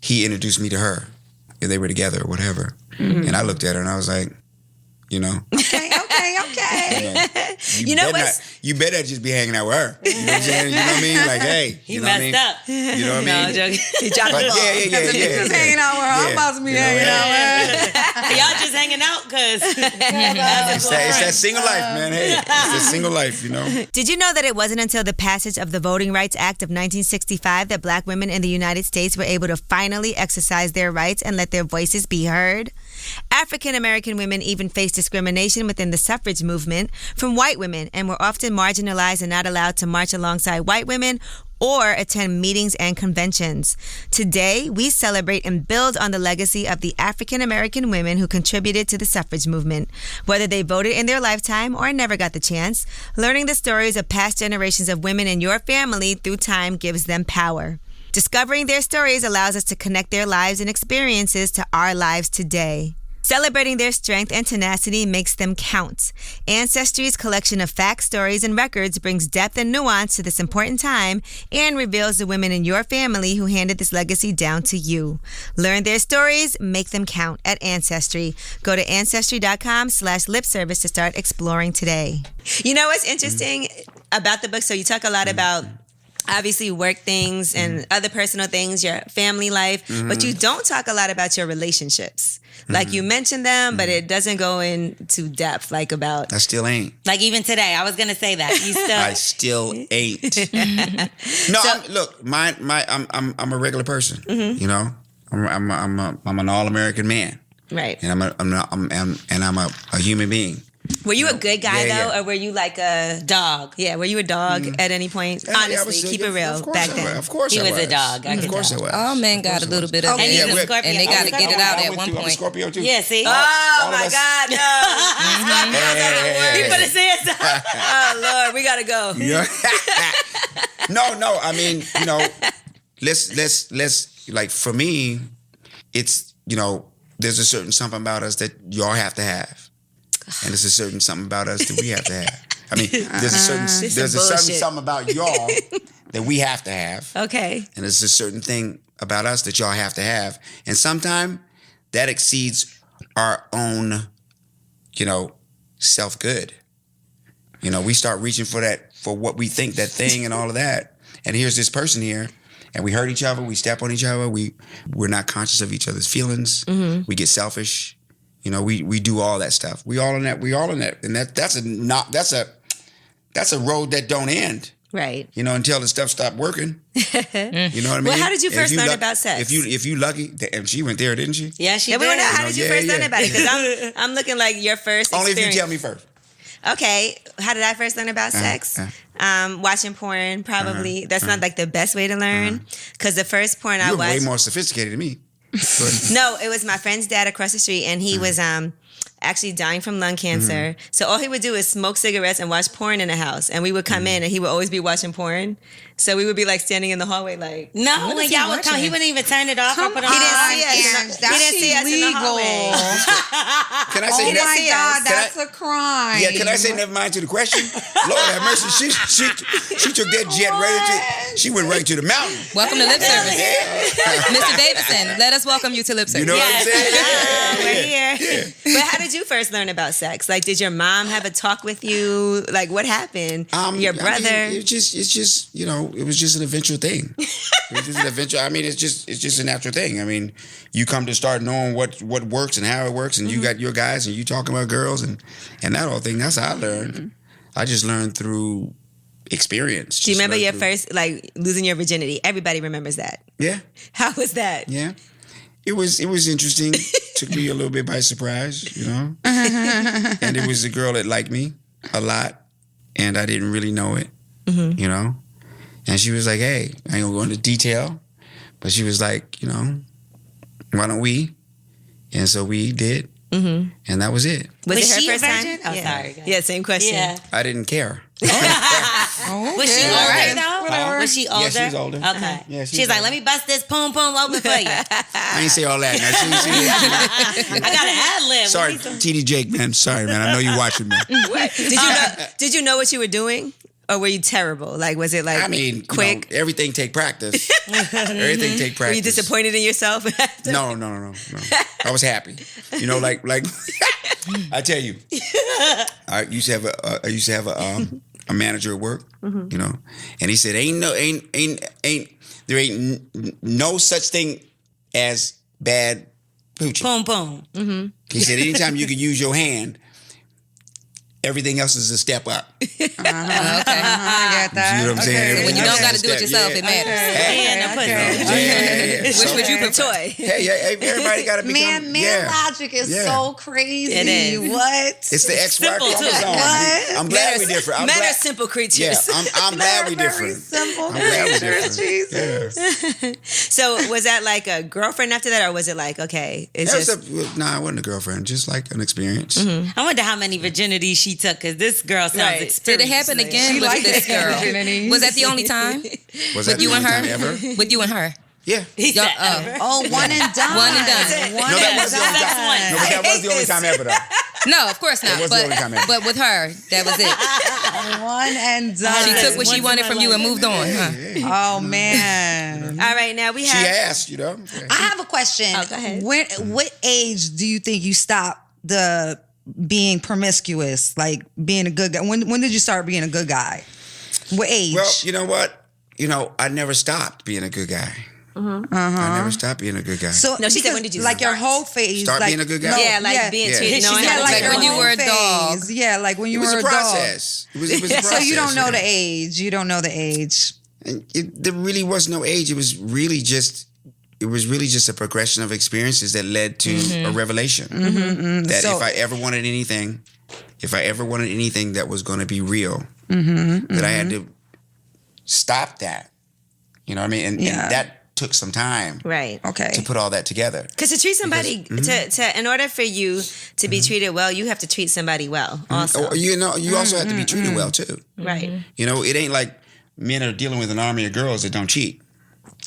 he introduced me to her. If they were together or whatever. And I looked at her and I was like, Okay. You better just be hanging out with her. You know what I'm saying? You know what I mean? Like, hey. He messed up. You know what I mean? No, I'm joking. He dropped the ball. Just hanging out with her. I'm about to be hanging out with her. Y'all just hanging out because It's that single life, man. Hey, it's that single life, Did you know that it wasn't until the passage of the Voting Rights Act of 1965 that Black women in the United States were able to finally exercise their rights and let their voices be heard? African American women even faced discrimination within the suffrage movement from white women and were often marginalized and not allowed to march alongside white women or attend meetings and conventions. Today, we celebrate and build on the legacy of the African American women who contributed to the suffrage movement. Whether they voted in their lifetime or never got the chance, learning the stories of past generations of women in your family through time gives them power. Discovering their stories allows us to connect their lives and experiences to our lives today. Celebrating their strength and tenacity makes them count. Ancestry's collection of facts, stories, and records brings depth and nuance to this important time and reveals the women in your family who handed this legacy down to you. Learn their stories, make them count at Ancestry. Go to Ancestry.com/lipservice to start exploring today. You know what's interesting about the book? So you talk a lot about obviously work things and other personal things, your family life, but you don't talk a lot about your relationships. Like you mentioned them, but it doesn't go into depth like about. I still ain't. like even today. I was gonna say that. You still I still ain't. No, look, I'm a regular person. I'm an all-American man, Right. and I'm a human being. Were you a good guy Yeah, though, yeah. or were you like a dog. Yeah, were you a dog at any point? Yeah, I Honestly, was- keep it real. Of course Back I then, was. Of course He I was was. a dog. I Of could course tell. I was. All men got a little bit of And it. he's a Yeah, Scorpio. and they got to get it out I'm at with one you. I'm a point. Scorpio too. Yeah, see? Oh All of my us. God, no! He put his hands up. Oh Lord, we gotta go. Yeah. No. I mean, let's like for me, it's there's a certain something about us that y'all have to have, and there's a certain something about us that we have to have. I mean, there's a certain bullshit. something about y'all that we have to have, Okay. and there's a certain thing about us that y'all have to have, and sometimes that exceeds our own, self-good. We start reaching for what we think that thing and all of that, and here's this person here. And we hurt each other. We step on each other. We're not conscious of each other's feelings. We get selfish. We do all that stuff. We all in that. And that's a road that don't end. Right. Until the stuff stopped working. You know what I mean? Well, how did you And first if learn luck- about sex? If you lucky, and she went there, didn't she? Yeah, she Yeah, we did. wanna know, how did you first learn yeah. about it? Because I'm looking like your first Only if experience. you tell me first. Okay, how did I first learn about sex? Watching porn, probably. That's not like the best way to learn. Because the first porn I You're watched. way more sophisticated than me. No, it was my friend's dad across the street, and he was actually dying from lung cancer. So all he would do is smoke cigarettes and watch porn in the house. And we would come in and he would always be watching porn. So we would be like standing in the hallway like, No, when y'all would come, he wouldn't even turn it off or put it on. he didn't see us. Ange, He that's didn't see us in the illegal. hallway. Can I say Oh my see God, us. that's a crime. Yeah, can I say never mind to the question? Lord have mercy. She took that jet she went right to the mountain. Welcome to lip service. Yeah. Mr. Davidson, let us welcome you to lip service. You know what I'm saying? We're here. But how did you first learn about sex? Like, did your mom have a talk with you? Like, what happened? Your brother? I mean, it's just, you know, it was just an eventual thing. It was just an eventual. I mean, it's just a natural thing. I mean, you come to start knowing what works and how it works, and you got your guys, and you talking about girls, and that whole thing. That's how I learned. I just learned through experience. Do you remember your first, like, losing your virginity? Everybody remembers that. Yeah. How was that? Yeah. It was interesting. Took me a little bit by surprise, you know. And it was a girl that liked me a lot, and I didn't really know it, you know. And she was like, "Hey, I ain't gonna go into detail," but she was like, you know, "Why don't we?" And so we did, and that was it. Was it her she a first virgin? time? Oh, yeah. sorry. Yeah, same question. Yeah. I didn't care. Was she All older right. though? Whatever. Was she older? Yeah, she's older. Okay. Yeah, she's like, older. let me bust this poom poom open for you. I ain't say all that. Now, I got an ad lib. sorry, TD Jake, man. Sorry, man. I know you watching me. Did you know what you were doing? Or were you terrible? Like, was it like I mean, quick? you know, everything take practice. Everything take practice. Were you disappointed in yourself? No. I was happy. You know, like I tell you, I used to have a manager at work. You know, and he said, there ain't no such thing as bad poochie. Boom boom. He said, anytime you can use your hand, everything else is a step up. Okay. I get that. You know what I'm saying? Okay. When you Everything don't else got to is do it a yourself, step. it matters. Yeah, no pussy. Yeah. Which So- would you prefer? Toy. Hey, everybody got to become. Man logic is Yeah. so crazy. It is. What? It's the XY Simple, too. chromosome. What? I'm glad we're different. I'm Men glad, are simple yeah, creatures. I'm glad we're Very different. simple I'm glad we're creatures, different. Jesus. Yeah. So was that like a girlfriend after that, or was it like, okay, it's just Nah, I wasn't a girlfriend. Just like an experience. I wonder how many virginities she took because this girl sounds Right. Did experienced. it happen again She with liked this that girl? virginity. Was that the only time? Was that With you the and only her? time ever? With you and her? Yeah. He Y'all- said, Oh, one and done. One and done. One No, that and was the only done. time. No, but that was the only time ever, though. No, of course not. was the only time ever. But with her, that was it. One and done. She took what she Once wanted in from my you and life. moved on. Huh? Oh man. all right. Now we She have. asked, you know. I have a question. Oh, go ahead. What age do you think you stopped the being promiscuous, like being a good guy? When did you start being a good guy? What age? Well, you know what? You know, I never stopped being a good guy. I never stopped being a good guy. So No, she said, because, when did you like start? your whole phase? Start like, being a good guy? No, Yeah, like being Yeah. treated. She knowing said, how to like treat when a you woman. were a phase. dog. Yeah, like when It you was were a a dog. process. It was a process. So you don't know the know. age. You don't know the age. And there really was no age. It was really just a progression of experiences that led to a revelation. That So- if I ever wanted anything that was going to be real, that I had to stop that. You know what I mean? And that took some time Right. Okay. to put all that together. Because to treat somebody, to in order for you to be treated well, you have to treat somebody well. Also, Oh, you know, you also have to be treated well too. right? You know, it ain't like men are dealing with an army of girls that don't cheat.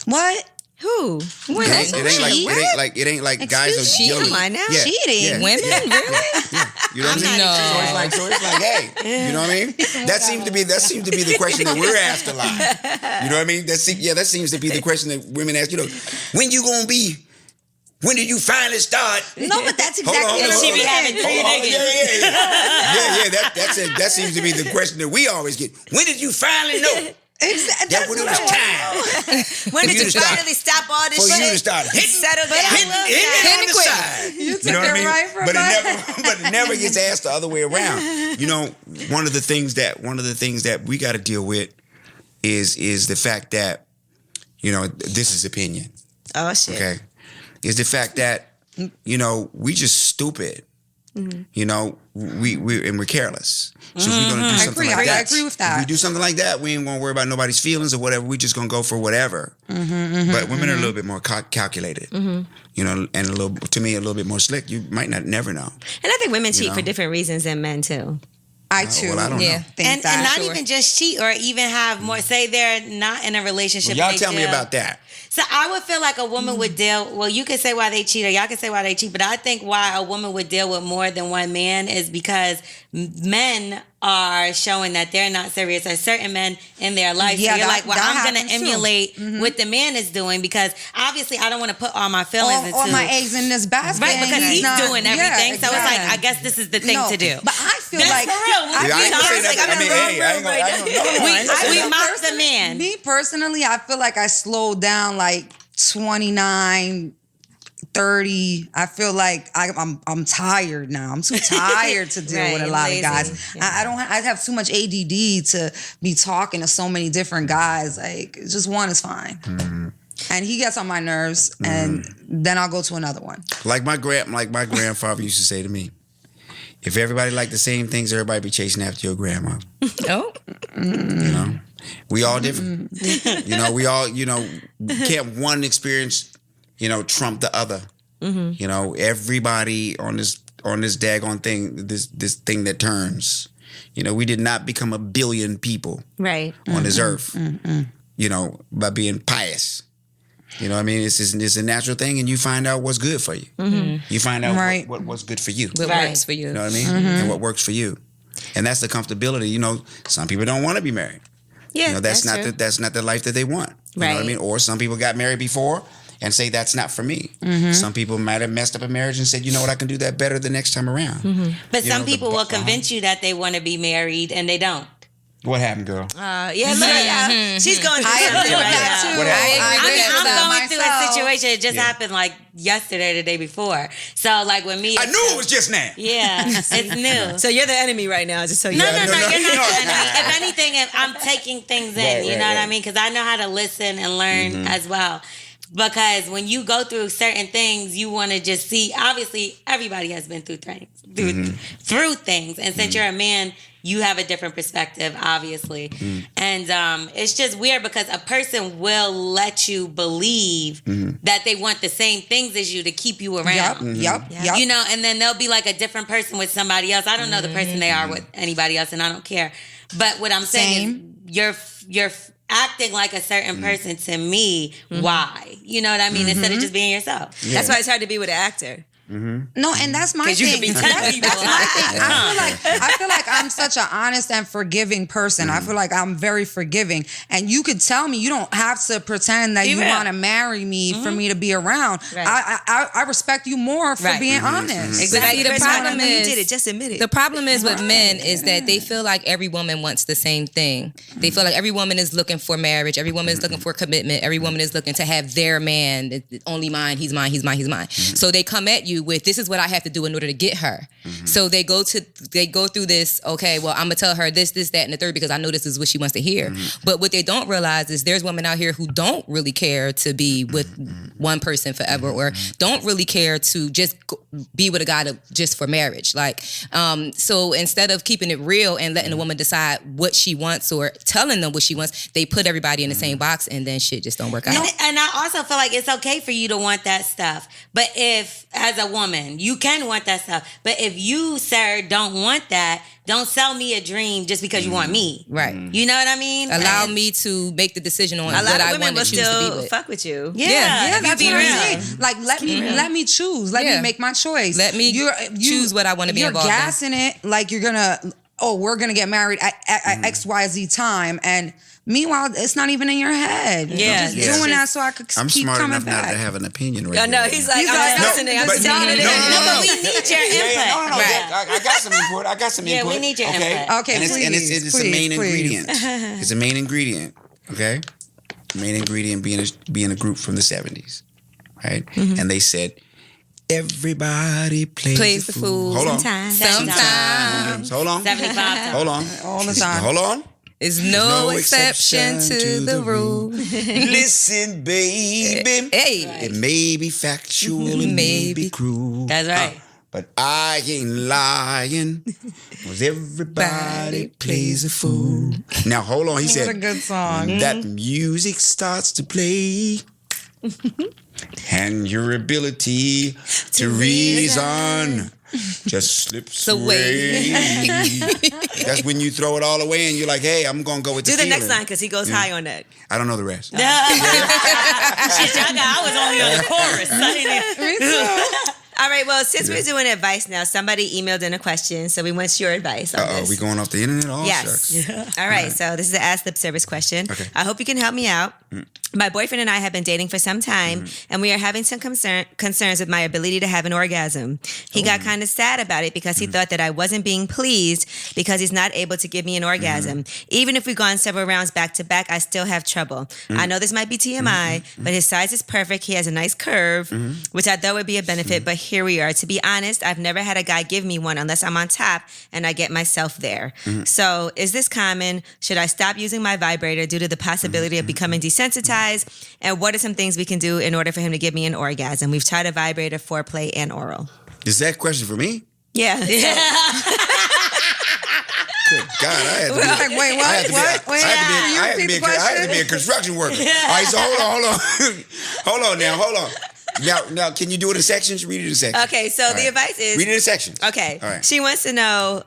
What? Who? It ain't like guys are Excuse me? dealing. Come on now. Yeah, Cheating? yeah, Women? yeah, Really? yeah. You know what I'm saying? No. So it's like, hey, you know what I mean? That seems to be the question that we're asked a lot. You know what I mean? That seems to be the question that women ask. You know, when did you finally start? No, but that's Hold on, exactly what She I'm be having saying. three niggas. Yeah. That seems to be the question that we always get. When did you finally know? That's That when it what was I want. time When For did you you to start- finally stop all this for shit? you to start hitting, Settle down. hitting it on the quick. side. You took it right from but us. it never gets asked the other way around. You know, one of the things that we got to deal with is the fact that, you know, this is opinion. Oh shit. Okay, is the fact that, you know, we just stupid. You know, we're careless. So if we're gonna do something like that, I agree with that. If we do something like that, we ain't gonna worry about nobody's feelings or whatever. We just gonna go for whatever. But women are a little bit more calculated. You know, and to me, a little bit more slick. You might never know. And I think women cheat for different reasons than men too. I too. Well, I don't know. And not even just cheat or even have more. Say they're not in a relationship. Well, y'all tell me about that. So I would feel like a woman would deal. Well, you can say why they cheat, or y'all can say why they cheat. But I think why a woman would deal with more than one man is because men are showing that they're not serious, or certain men in their life. Yeah, so you're like, well, I'm going happens to emulate what the man is doing, because obviously I don't want to put all my feelings into all my eggs in this basket. right, because he's doing everything. Yeah, so it's like, I guess this is the thing to do. But I feel That's like for real. We mock the man. Me personally, I feel like I slowed down like 29, 30. I feel like I'm tired now. I'm too tired to deal with a lot of guys. Yeah. I have too much ADD to be talking to so many different guys. Like, just one is fine. And he gets on my nerves, and then I'll go to another one. Like my grandfather used to say to me, if everybody liked the same things, everybody be chasing after your grandma. Oh. You know? We all different. You know, we all, can't one experience, trump the other. You know, everybody on this daggone thing, this thing that turns. You know, we did not become a billion people on this earth, by being pious. You know what I mean? It's a natural thing, and you find out what's good for you. You find out what's good for you. What works for you. You know what I mean? And what works for you. And that's the comfortability. You know, some people don't want to be married. Yeah, that's not the life that they want. You know what I mean? Or some people got married before and say, that's not for me. Some people might have messed up a marriage and said, you know what, I can do that better the next time around. But some people will convince you that they want to be married and they don't. What happened, girl? She's going through something right now. I'm going through a situation. It just happened like yesterday, the day before. So like with me, I knew it was just now. Yeah, it's new. So you're the enemy right now, just so you know. No, you're not the enemy. If anything, I'm taking things in. You know what I mean? Because I know how to listen and learn as well. Because when you go through certain things, you want to just see. Obviously, everybody has been through things, through things, and since you're a man, you have a different perspective, obviously. And it's just weird because a person will let you believe that they want the same things as you to keep you around. Yep. You know, and then they'll be like a different person with somebody else. I don't know the person they are with anybody else, and I don't care. But what I'm saying is you're acting like a certain person to me. Why? You know what I mean? Instead of just being yourself. Yeah. That's why it's hard to be with an actor. No, and that's my thing. You could be that's my thing. I feel like I'm such an honest and forgiving person. I feel like I'm very forgiving, and you could tell me. You don't have to pretend that you want to marry me for me to be around. Right. I respect you more for being honest. Exactly. The problem is you did it. Just admit it. The problem is with men is that they feel like every woman wants the same thing. They feel like every woman is looking for marriage. Every woman is looking for commitment. Every woman is looking to have their man. Only mine. He's mine. He's mine. He's mine. So they come at you with, this is what I have to do in order to get her. So they go through this, okay, well, I'm gonna tell her this, that, and the third because I know this is what she wants to hear. But what they don't realize is there's women out here who don't really care to be with one person forever, or don't really care to just be with a guy just for marriage. Like, so instead of keeping it real and letting a woman decide what she wants or telling them what she wants, they put everybody in the same box, and then shit just don't work out. And I also feel like it's okay for you to want that stuff. But if, as a woman, you can want that stuff. But if you, sir, don't want that, don't sell me a dream just because you want me. Right. You know what I mean? Allow me to make the decision on what I want to choose to be with. Fuck with you. Yeah, that's what I'm saying. Like, let me choose. Let me make my choice. Let me choose what I want to be involved in. You're gassing it like you're gonna, we're gonna get married at XYZ time, and meanwhile, it's not even in your head. Yeah. You're just doing that so I could I'm keep smart coming enough back. not to have an opinion right I know. now. He's like, I'm listening. I'm sounding it. No, but we need your input. No. I got some input. Yeah, we need your input. Okay, and it's a main ingredient. It's a main ingredient. Okay, main ingredient being a group from the 70s, right? And they said, everybody plays the fool. Hold on. Sometimes. Hold on. 75 times. Hold on. All the time. Hold on. Is no exception to the rule. Listen, baby. Hey. It may be factual, it may be cruel. That's right. But I ain't lying. Was everybody plays a fool. Now hold on, he said. What a good song. When that music starts to play, and your ability to reason just slips away. That's when you throw it all away and you're like, hey, I'm gonna go with the Do the feeling. next line because he goes high on that. I don't know the rest. Shit, I was only on the chorus. I didn't All right, well, since we're doing advice now, somebody emailed in a question, so we want your advice on this. We going off the internet? Oh, Yes. shucks. All right, so this is the Ask Lip Service question. Okay. I hope you can help me out. My boyfriend and I have been dating for some time, and we are having some concerns with my ability to have an orgasm. He got kind of sad about it because he thought that I wasn't being pleased because he's not able to give me an orgasm. Even if we've gone several rounds back to back, I still have trouble. I know this might be TMI, but his size is perfect. He has a nice curve, which I thought would be a benefit, but here we are. To be honest, I've never had a guy give me one unless I'm on top and I get myself there. So is this common? Should I stop using my vibrator due to the possibility of becoming desensitized? And what are some things we can do in order for him to give me an orgasm? We've tried a vibrator, foreplay, and oral. Is that a question for me? Yeah. Good God, I had to be. Like, wait, what? Wait, I had to be a construction worker. All right, so hold on. Now, can you do it in sections? Read it in sections. Okay, so the advice is... Read it in sections. Okay. All right. She wants to know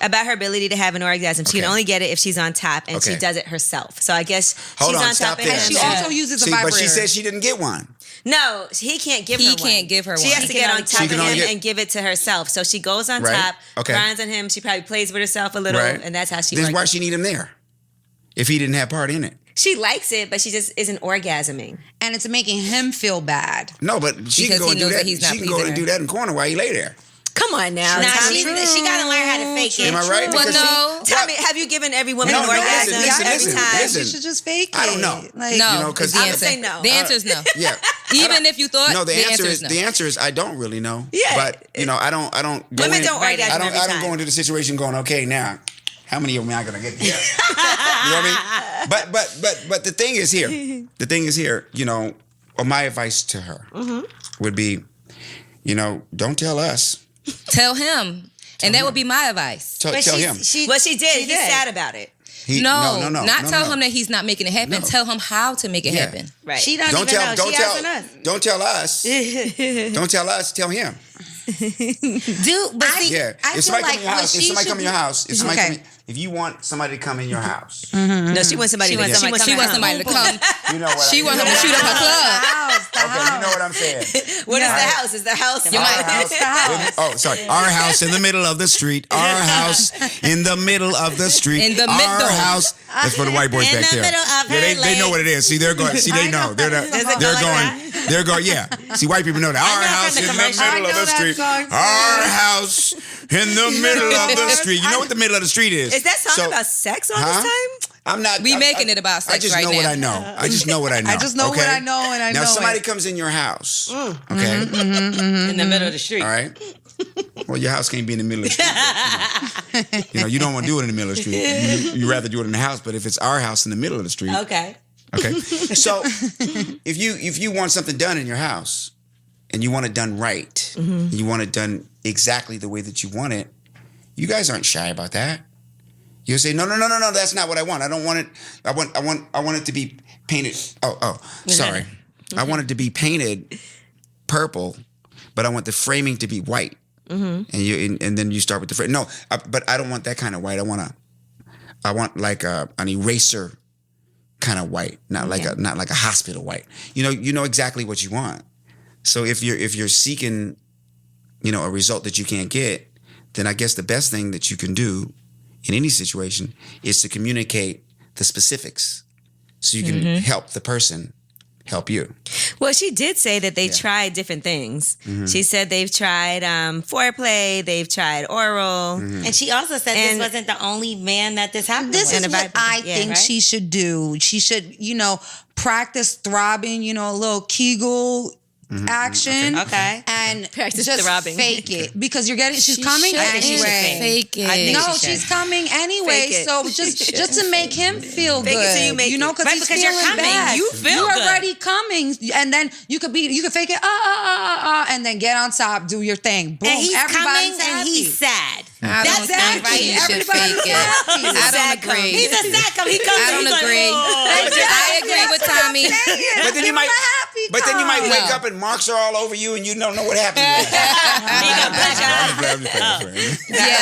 about her ability to have an orgasm. She can only get it if she's on top, and she does it herself. So I guess Hold she's on, on stop top of there. him. She also uses a vibrator. But she said she didn't get one. No, he can't give her one. He can't give her She one. has to He get can on top of only him get- and give it to herself. So she goes on Right. top, Okay. grinds on him. She probably plays with herself a little, Right. and that's how she Then works. why she need him there? If he didn't have part in it. She likes it, but she just isn't orgasming. And it's making him feel bad. No, but she can Because go he and do knows that. that he's not She can go pleasing and do her. that in the corner while he lay there. Come on now. Nah, Tommy. she got to learn how to fake it. Am I right? Well, Because no. Tommy, have you given every woman No, an no, orgasm listen, every time? listen. You should just fake it. I don't know. Like, No, You know, 'cause is the I would answer. say no. The answer is no. Yeah. Even if you thought, No, the answer is no. the answer is I don't really know. Yeah. But I don't go Women in, don't orgasm I don't every time. go into the situation going, okay, now how many of them am I gonna get here? You know what I mean? But the thing is here. The thing is here, or my advice to her would be, don't tell us. Tell him. And that would be my advice. Tell him. Well, she did. He's sad about it. No, not tell him that he's not making it happen. No. Tell him how to make it happen. Right. She don't even know. She asking us. Don't tell us. Don't tell us. Tell him. Dude, but see, Yeah. I If feel somebody like come in your what house, she should do. if you want somebody to come in your house, No, she wants somebody. She wants somebody to come. you know what? She wants him to shoot up her club. Okay, you know what I'm saying. What is the house? Is the house? Oh, sorry. Our house in the middle of the street. Our house in the middle of the street. In the Our middle. house. That's for the white boys In back the there. middle of Yeah, her they know what it is. See, they're going. See, they know. They're Does it go like going. They're going. Yeah. See, white people know that. Our know house from in the the commercial. middle I of know the that street. song, too. Our house in the middle of the street. You know what the middle of the street is? Is that song So- about sex all Huh? this time? I'm not. We making it about sex I just right know now. what I know. I just know what I know. I just know what okay? I know, and I now know somebody it. comes in your house. Okay. in the middle of the street. All right. Well, your house can't be in the middle of the street. You don't want to do it in the middle of the street. You rather do it in the house. But if it's our house in the middle of the street, Okay. okay. So if you want something done in your house and you want it done right, you want it done exactly the way that you want it, you guys aren't shy about that. You'll say, no, that's not what I want. I don't want it. I want it to be painted. Oh, sorry. I want it to be painted purple, but I want the framing to be white. And then you start with the frame. No, but I don't want that kind of white. I want like an eraser kind of white, not like a hospital white. You know exactly what you want. So if you're seeking, a result that you can't get, then I guess the best thing that you can do in any situation is to communicate the specifics so you can help the person help you. Well, she did say that they tried different things. She said they've tried foreplay, they've tried oral. And she also said And- this wasn't the only man that this happened This with. is what I think right? she should do. She should, practice throbbing, a little Kegel action. Okay. and Practice just throbbing. fake it because you're getting. She's She coming should. I think she should anyway. fake it. I think No, she should. she's coming anyway. Fake it. So just to make him feel Fake it good, till you make you know, it. because Right, he's because you're feeling coming. bad. You feel You're good. already coming, and then you could fake it, and then get on top, do your thing. Boom, And he's coming everybody's and happy. he's sad. I don't think Exactly. she should Everybody's fake it. happy. I don't Sad agree. He's a sad come. He comes I and don't he's agree. like, oh. I agree with Tommy. But then you might, but then you might wake No. up and marks are all over you, and you don't know what happened. He got Yeah,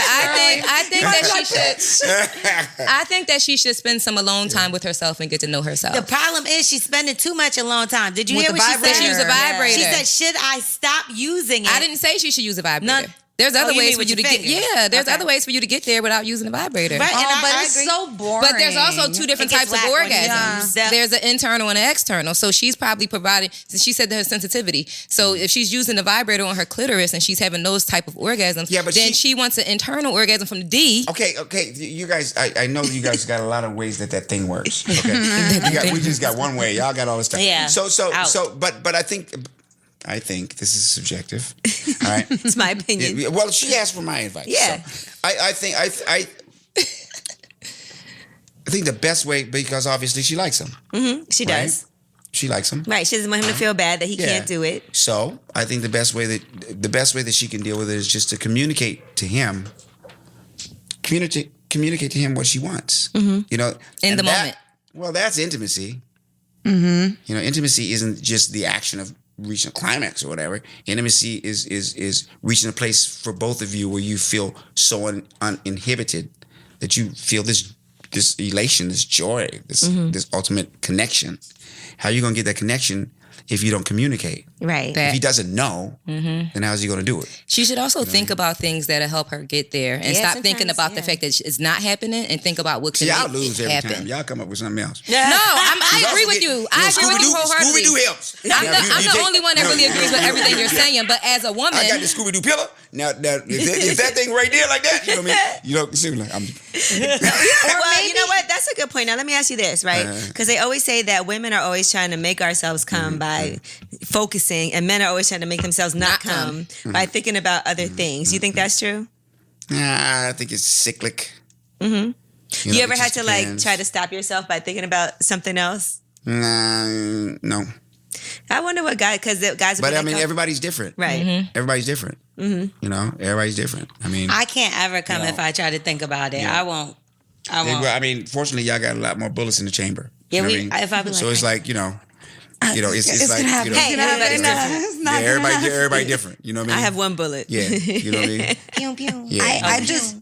I think that she should. I think that she should spend some alone time with herself and get to know herself. The problem is she's spending too much alone time. Did you With hear the what she vibrator. said? She used a vibrator. She said, should I stop using it? I didn't say she should use a vibrator. None- There's other you mean ways for with you to your get. fingers? Yeah, there's Okay. other ways for you to get there without using a vibrator. Right, and but I it's agree. so boring. But there's also two different It gets types of whack when you orgasms. use- There's an internal and an external. So she's probably providing. She said her sensitivity. So if she's using the vibrator on her clitoris and she's having those type of orgasms, Yeah, but then she- she wants an internal orgasm from the D. Okay, you guys. I know you guys got a lot of ways that thing works. Okay, we just got one way. Y'all got all this stuff. Yeah. So, but I think this is subjective. All right. It's my opinion. Well, she asked for my advice. Yeah. So I think the best way, because obviously she likes him. She does. She likes him. Right. She doesn't want him to feel bad that he Yeah. can't do it. So I think the best way that she can deal with it is just to communicate to him. Communicate to him what she wants. You know, In and the moment. Well, that's intimacy. You know, intimacy isn't just the action of reaching a climax or whatever. Intimacy is reaching a place for both of you where you feel so uninhibited that you feel this elation, this joy, this ultimate connection. How are you gonna get that connection if you don't communicate? Right. That- If he doesn't know, then how's he gonna do it? She should also think about things that'll help her get there and Yeah, stop thinking sometimes, about the yeah. fact that it's not happening and think about what can See, y'all make lose it every happen. time. Y'all come up with something else. No, I agree with you. I agree with you wholeheartedly. Scooby-Doo helps. I'm the only one that really agrees with everything you're saying, but as a woman, I got the Scooby-Doo pillow. Now if that thing right there like that, you know what I mean? You know, see, like, I'm Well, you know what? That's a good point. Now, let me ask you this, right? Uh-huh. Because they always say that women are always trying to make ourselves come by focusing, and men are always trying to make themselves not come by thinking about other things. You think that's true? Nah, I think it's cyclic. You ever it had just to like depends. try to stop yourself by thinking about something else? Nah, no. I wonder what guys, because guys. would But be I like, mean, oh, everybody's different. right. Everybody's different. You know, everybody's different. I mean, I can't ever come You know. if I try to think about it. Yeah. I won't. I mean, fortunately, y'all got a lot more bullets in the chamber. Yeah, You know we- what I mean? if I be so like- it's like, it's It's like, gonna happen. Hey, It's gonna happen. everybody's different. It's not yeah, gonna happen. everybody different. You know what I I mean? have one bullet. Yeah, you know what I mean? Pew, pew. Yeah. I just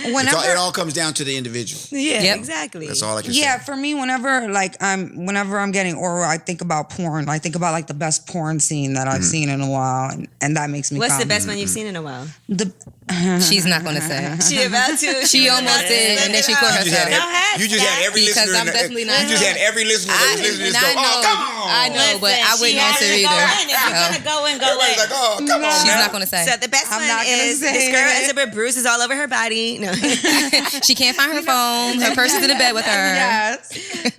whenever It all comes down to the individual. Yeah, Yep. exactly. That's all I can yeah, say. for me, whenever I'm getting oral, I think about porn. I think about like the best porn scene that I've seen in a while, and that makes me. What's the come. best one you've seen in a while? The she's not going to say. She about to. She almost did, and then she caught You just had, herself. you just had every Because listener. I'm definitely not- You just had every listener that was listening to this go, oh, come on. I know, but I Listen, wouldn't she answer has to go either. in. If you're gonna go in, go Everybody's in. like, oh, come on. She's now. not going to say. So the best I'm one not gonna is say this girl it. ends up with bruises all over her body. No. She can't find her phone. Her purse is in the bed with her. yes,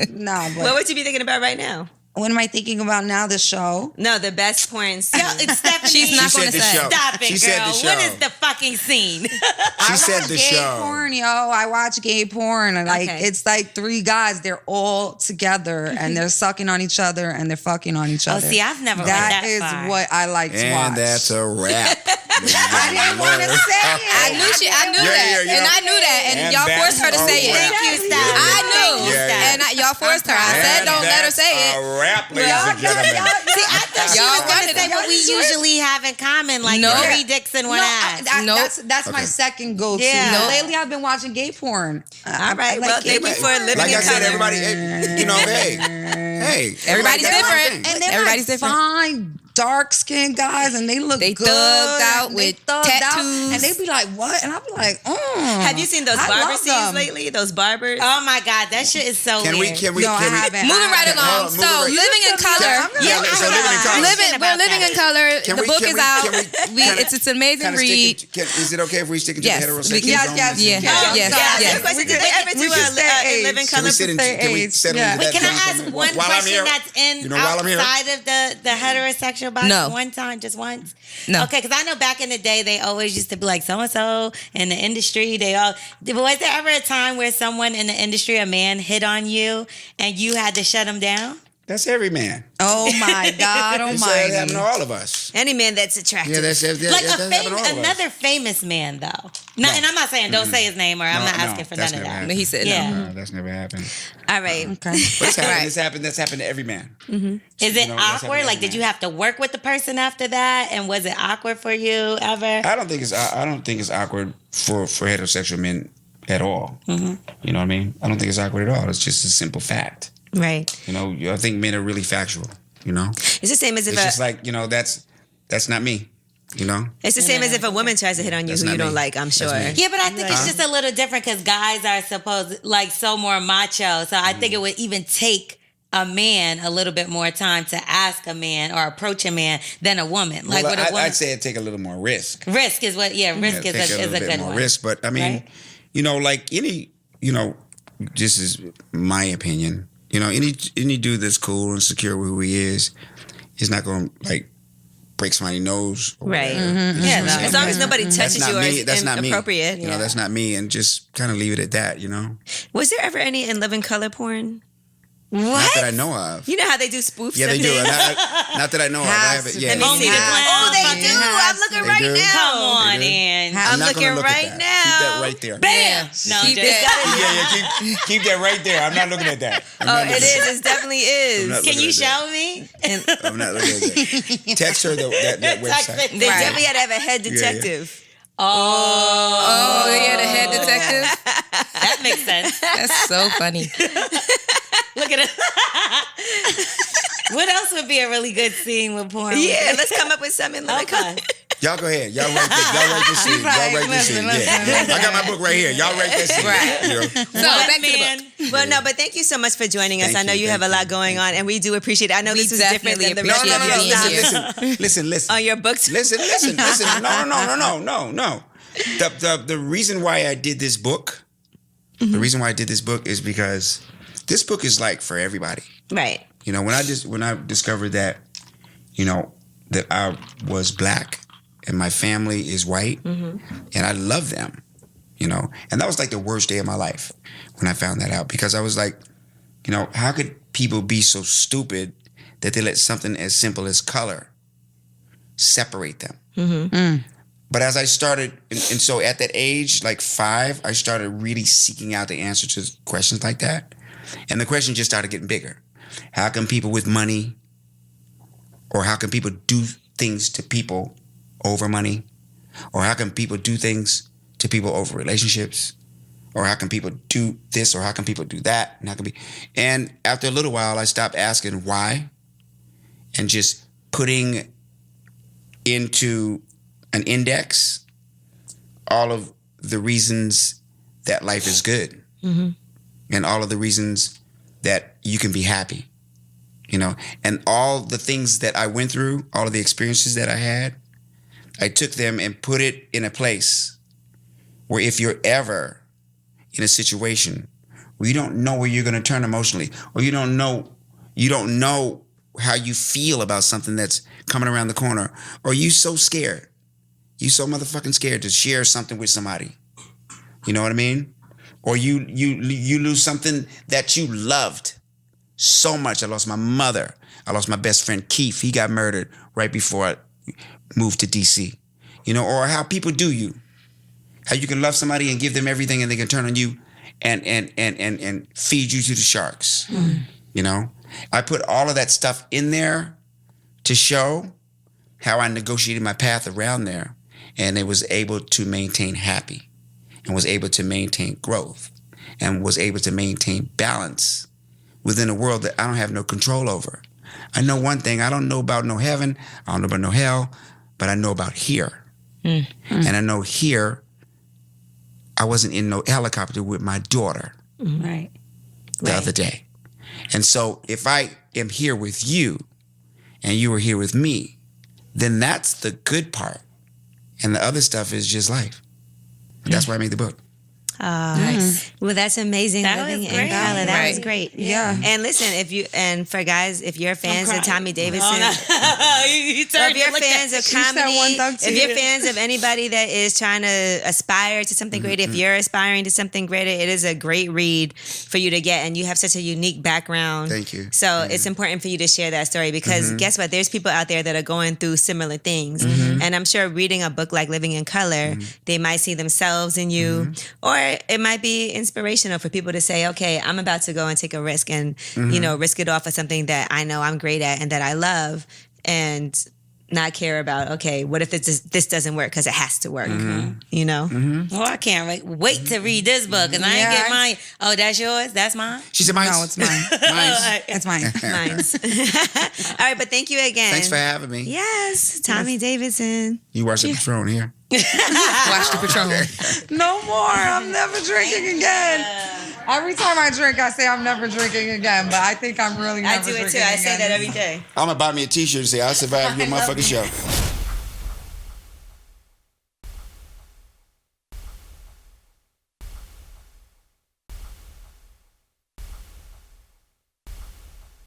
no, but What would you be thinking about right now? what am I thinking about now? The show. No, the best porn scene. Yo, it's Stephanie. She's not She going said to the say. show. Stop it, She girl. said the show. What is the fucking scene? She said the Gay show. porn, yo. I watch gay porn, and like Okay. it's like three guys. They're all together, and they're sucking on each other, and they're fucking on each Oh, other. see, I've never went that is far. what I like to watch. And that's a wrap. I didn't want to say it. I knew that, Yeah, and I knew that, and And y'all that's forced her to say a it. wrap. Thank you, Steph. I knew, Yeah. and y'all forced her. I said, don't let her say it. A wrap, ladies and gentlemen. See, I thought she Y'all was going wanted to say it. what we usually have in common, like No. Three dicks in one ass. Nope. That's my second go-to. Yeah. Nope. Lately, I've been watching gay porn. All right. Well, thank you for living Like in I said, color. everybody, you know, hey. Everybody's got their different. thing. And they're Everybody's like different. fine, dark-skinned guys, and they look They good. thugged out and they with thugged out, tattoos. and they be like, "What?" And I be like, Have you seen those I barber love scenes them. lately? Those barbers? Oh my God, that shit is so Can we, weird. can we, No, I can we? haven't. Moving right Hold along. on, So, moving right- living in color. Yeah, so living in color. We're living in color. Can The we- book can is we- out. can we kinda- It's an amazing Kinda read. is it okay if we stick to Yes, the we heterosexual can- Yes, zone? yes, Yeah. yes. Yes. Yeah, Yes. the question, We did they could- ever we do could stay a live in age. color? Can we sit in? Stay Can we age. settle Yeah. into that Can I zone ask for a minute? one While question that's in outside of the heterosexual box? No. One time, just once? No. Okay, because I know back in the day, they always used to be like, so-and-so in the industry, was there ever a time where someone in the industry, a man, hit on you and you had to shut him down? That's every man. Oh my God It's Almighty! happened to all of us. Any man that's attractive. Yeah, that's Like happened to all of us. another famous man, though. And I'm not saying don't say his name, or I'm not asking for none of that. But he said Yeah. no. That's never happened. All right. Okay. But it's happened. That's happened to every man. Is it You know, that's happened awkward? to Like, every did you man. have to work with the person after that? And was it awkward for you ever? I don't think it's awkward for heterosexual men at all. You know what I mean? I don't think it's awkward at all. It's just a simple fact. Right. You know, I think men are really factual. You know, It's the same as if it's just like, you know, that's not me. You know, it's the same as if a woman tries to hit on you That's who you not don't me. like. I'm That's sure. me. Yeah, but I think it's just a little different because guys are supposed so more macho. So I think it would even take a man a little bit more time to ask a man or approach a man than a woman. Like well, with a woman, I'd say it'd take a little more risk. risk is what. Yeah, risk Yeah, is take a little bit good more one. risk, but I mean, Right? you know, like any, you know, this is my opinion. You know, any dude that's cool and secure with who he is not going to like break somebody's nose. Or Right. whatever. You know what I'm Yeah, saying? As long as nobody That's touches not you or me. is That's not me. inappropriate. You know, that's not me, and just kind of leave it at that. You know, Was there ever any in living color porn? not that I know of. You know how they do spoofs Yeah, they of do. things? Not that I know of. I haven't. Yeah, Let me see. Yeah. Oh, they Fucking do. I'm looking They right do. now. Come on, do. and I'm not gonna looking look at right that. now. Keep that right there. bam. No, Keep just that. Yeah, keep that right there. I'm not looking at that. I'm Oh, not it looking at is. It definitely is. not Can looking you at show me? that. I'm not looking at that. Text her that website. They definitely had to have a head yeah. detective. Oh, yeah, the head detective. That makes sense. That's so funny. Look at it. What else would be a really good scene with porn? Yeah, let's come up with something. Okay. Y'all go ahead. Y'all write this scene. Y'all write this scene. Yeah. I got my book right here. Y'all write this scene. Right. You know? So back to the book. Well, no, but thank you so much for joining us. Thank I know you, you have a thank lot you, going on, and we do appreciate it. I know We this was different than the definitely rest appreciate of you your being stuff Listen. on your books. Listen. No. The reason why I did this book, the reason why I did this book is because this book is like for everybody. Right. You know, when I discovered that, you know, that I was black and my family is white and I love them, you know, and that was like the worst day of my life when I found that out, because I was like, you know, how could people be so stupid that they let something as simple as color separate them? But as I started, and so at that age, like 5, I started really seeking out the answer to questions like that. And the question just started getting bigger. How can people with money, or how can people do things to people over money? Or how can people do things to people over relationships? Or how can people do this, or how can people do that? And how can and after a little while, I stopped asking why and just putting into an index all of the reasons that life is good and all of the reasons that you can be happy, you know, and all the things that I went through, all of the experiences that I had, I took them and put it in a place where if you're ever in a situation where you don't know where you're going to turn emotionally, or you don't know how you feel about something that's coming around the corner, or you so scared, you so motherfucking scared to share something with somebody, you know what I mean? Or you lose something that you loved so much. I lost my mother. I lost my best friend Keith. He got murdered right before I moved to DC. You know, or how people do you. How you can love somebody and give them everything and they can turn on you and feed you to the sharks. You know? I put all of that stuff in there to show how I negotiated my path around there, and it was able to maintain happy, and was able to maintain growth, and was able to maintain balance within a world that I don't have no control over. I know one thing. I don't know about no heaven. I don't know about no hell, but I know about here. And I know here, I wasn't in no helicopter with my daughter Right. the other day. And so if I am here with you and you are here with me, then that's the good part. And the other stuff is just life. That's why I made the book. Nice. Well, that's amazing. That living was in great. Color. That was Right. great. Yeah. And listen, for guys, if you're fans of Tommy Davidson, Oh, no. you or turned if you're to look fans at- of She said comedy, one thug if too. you're fans of anybody that is trying to aspire to something greater, if you're aspiring to something greater, it is a great read for you to get. And you have such a unique background. Thank you. So it's important for you to share that story because guess what? There's people out there that are going through similar things. And I'm sure reading a book like Living in Color, they might see themselves in you, or it might be inspirational for people to say, okay, I'm about to go and take a risk and, risk it off of something that I know I'm great at and that I love and not care about, okay, what if this doesn't work because it has to work, you know? Oh, I can't wait to read this book because I ain't Yeah. get mine. Oh, that's yours? That's mine? She said, mine's. No, it's mine. Mine's. It's mine. Mine's. All right, but thank you again. Thanks for having me. Yes, Tommy Davidson. You watch the Patron here. Watch the Patron. No more. I'm never drinking again. Every time I drink, I say I'm never drinking again, but I think I'm really I never do it drinking too. I say again. that every day. I'm gonna buy me a T-shirt and say, "I'll survive your motherfucking show."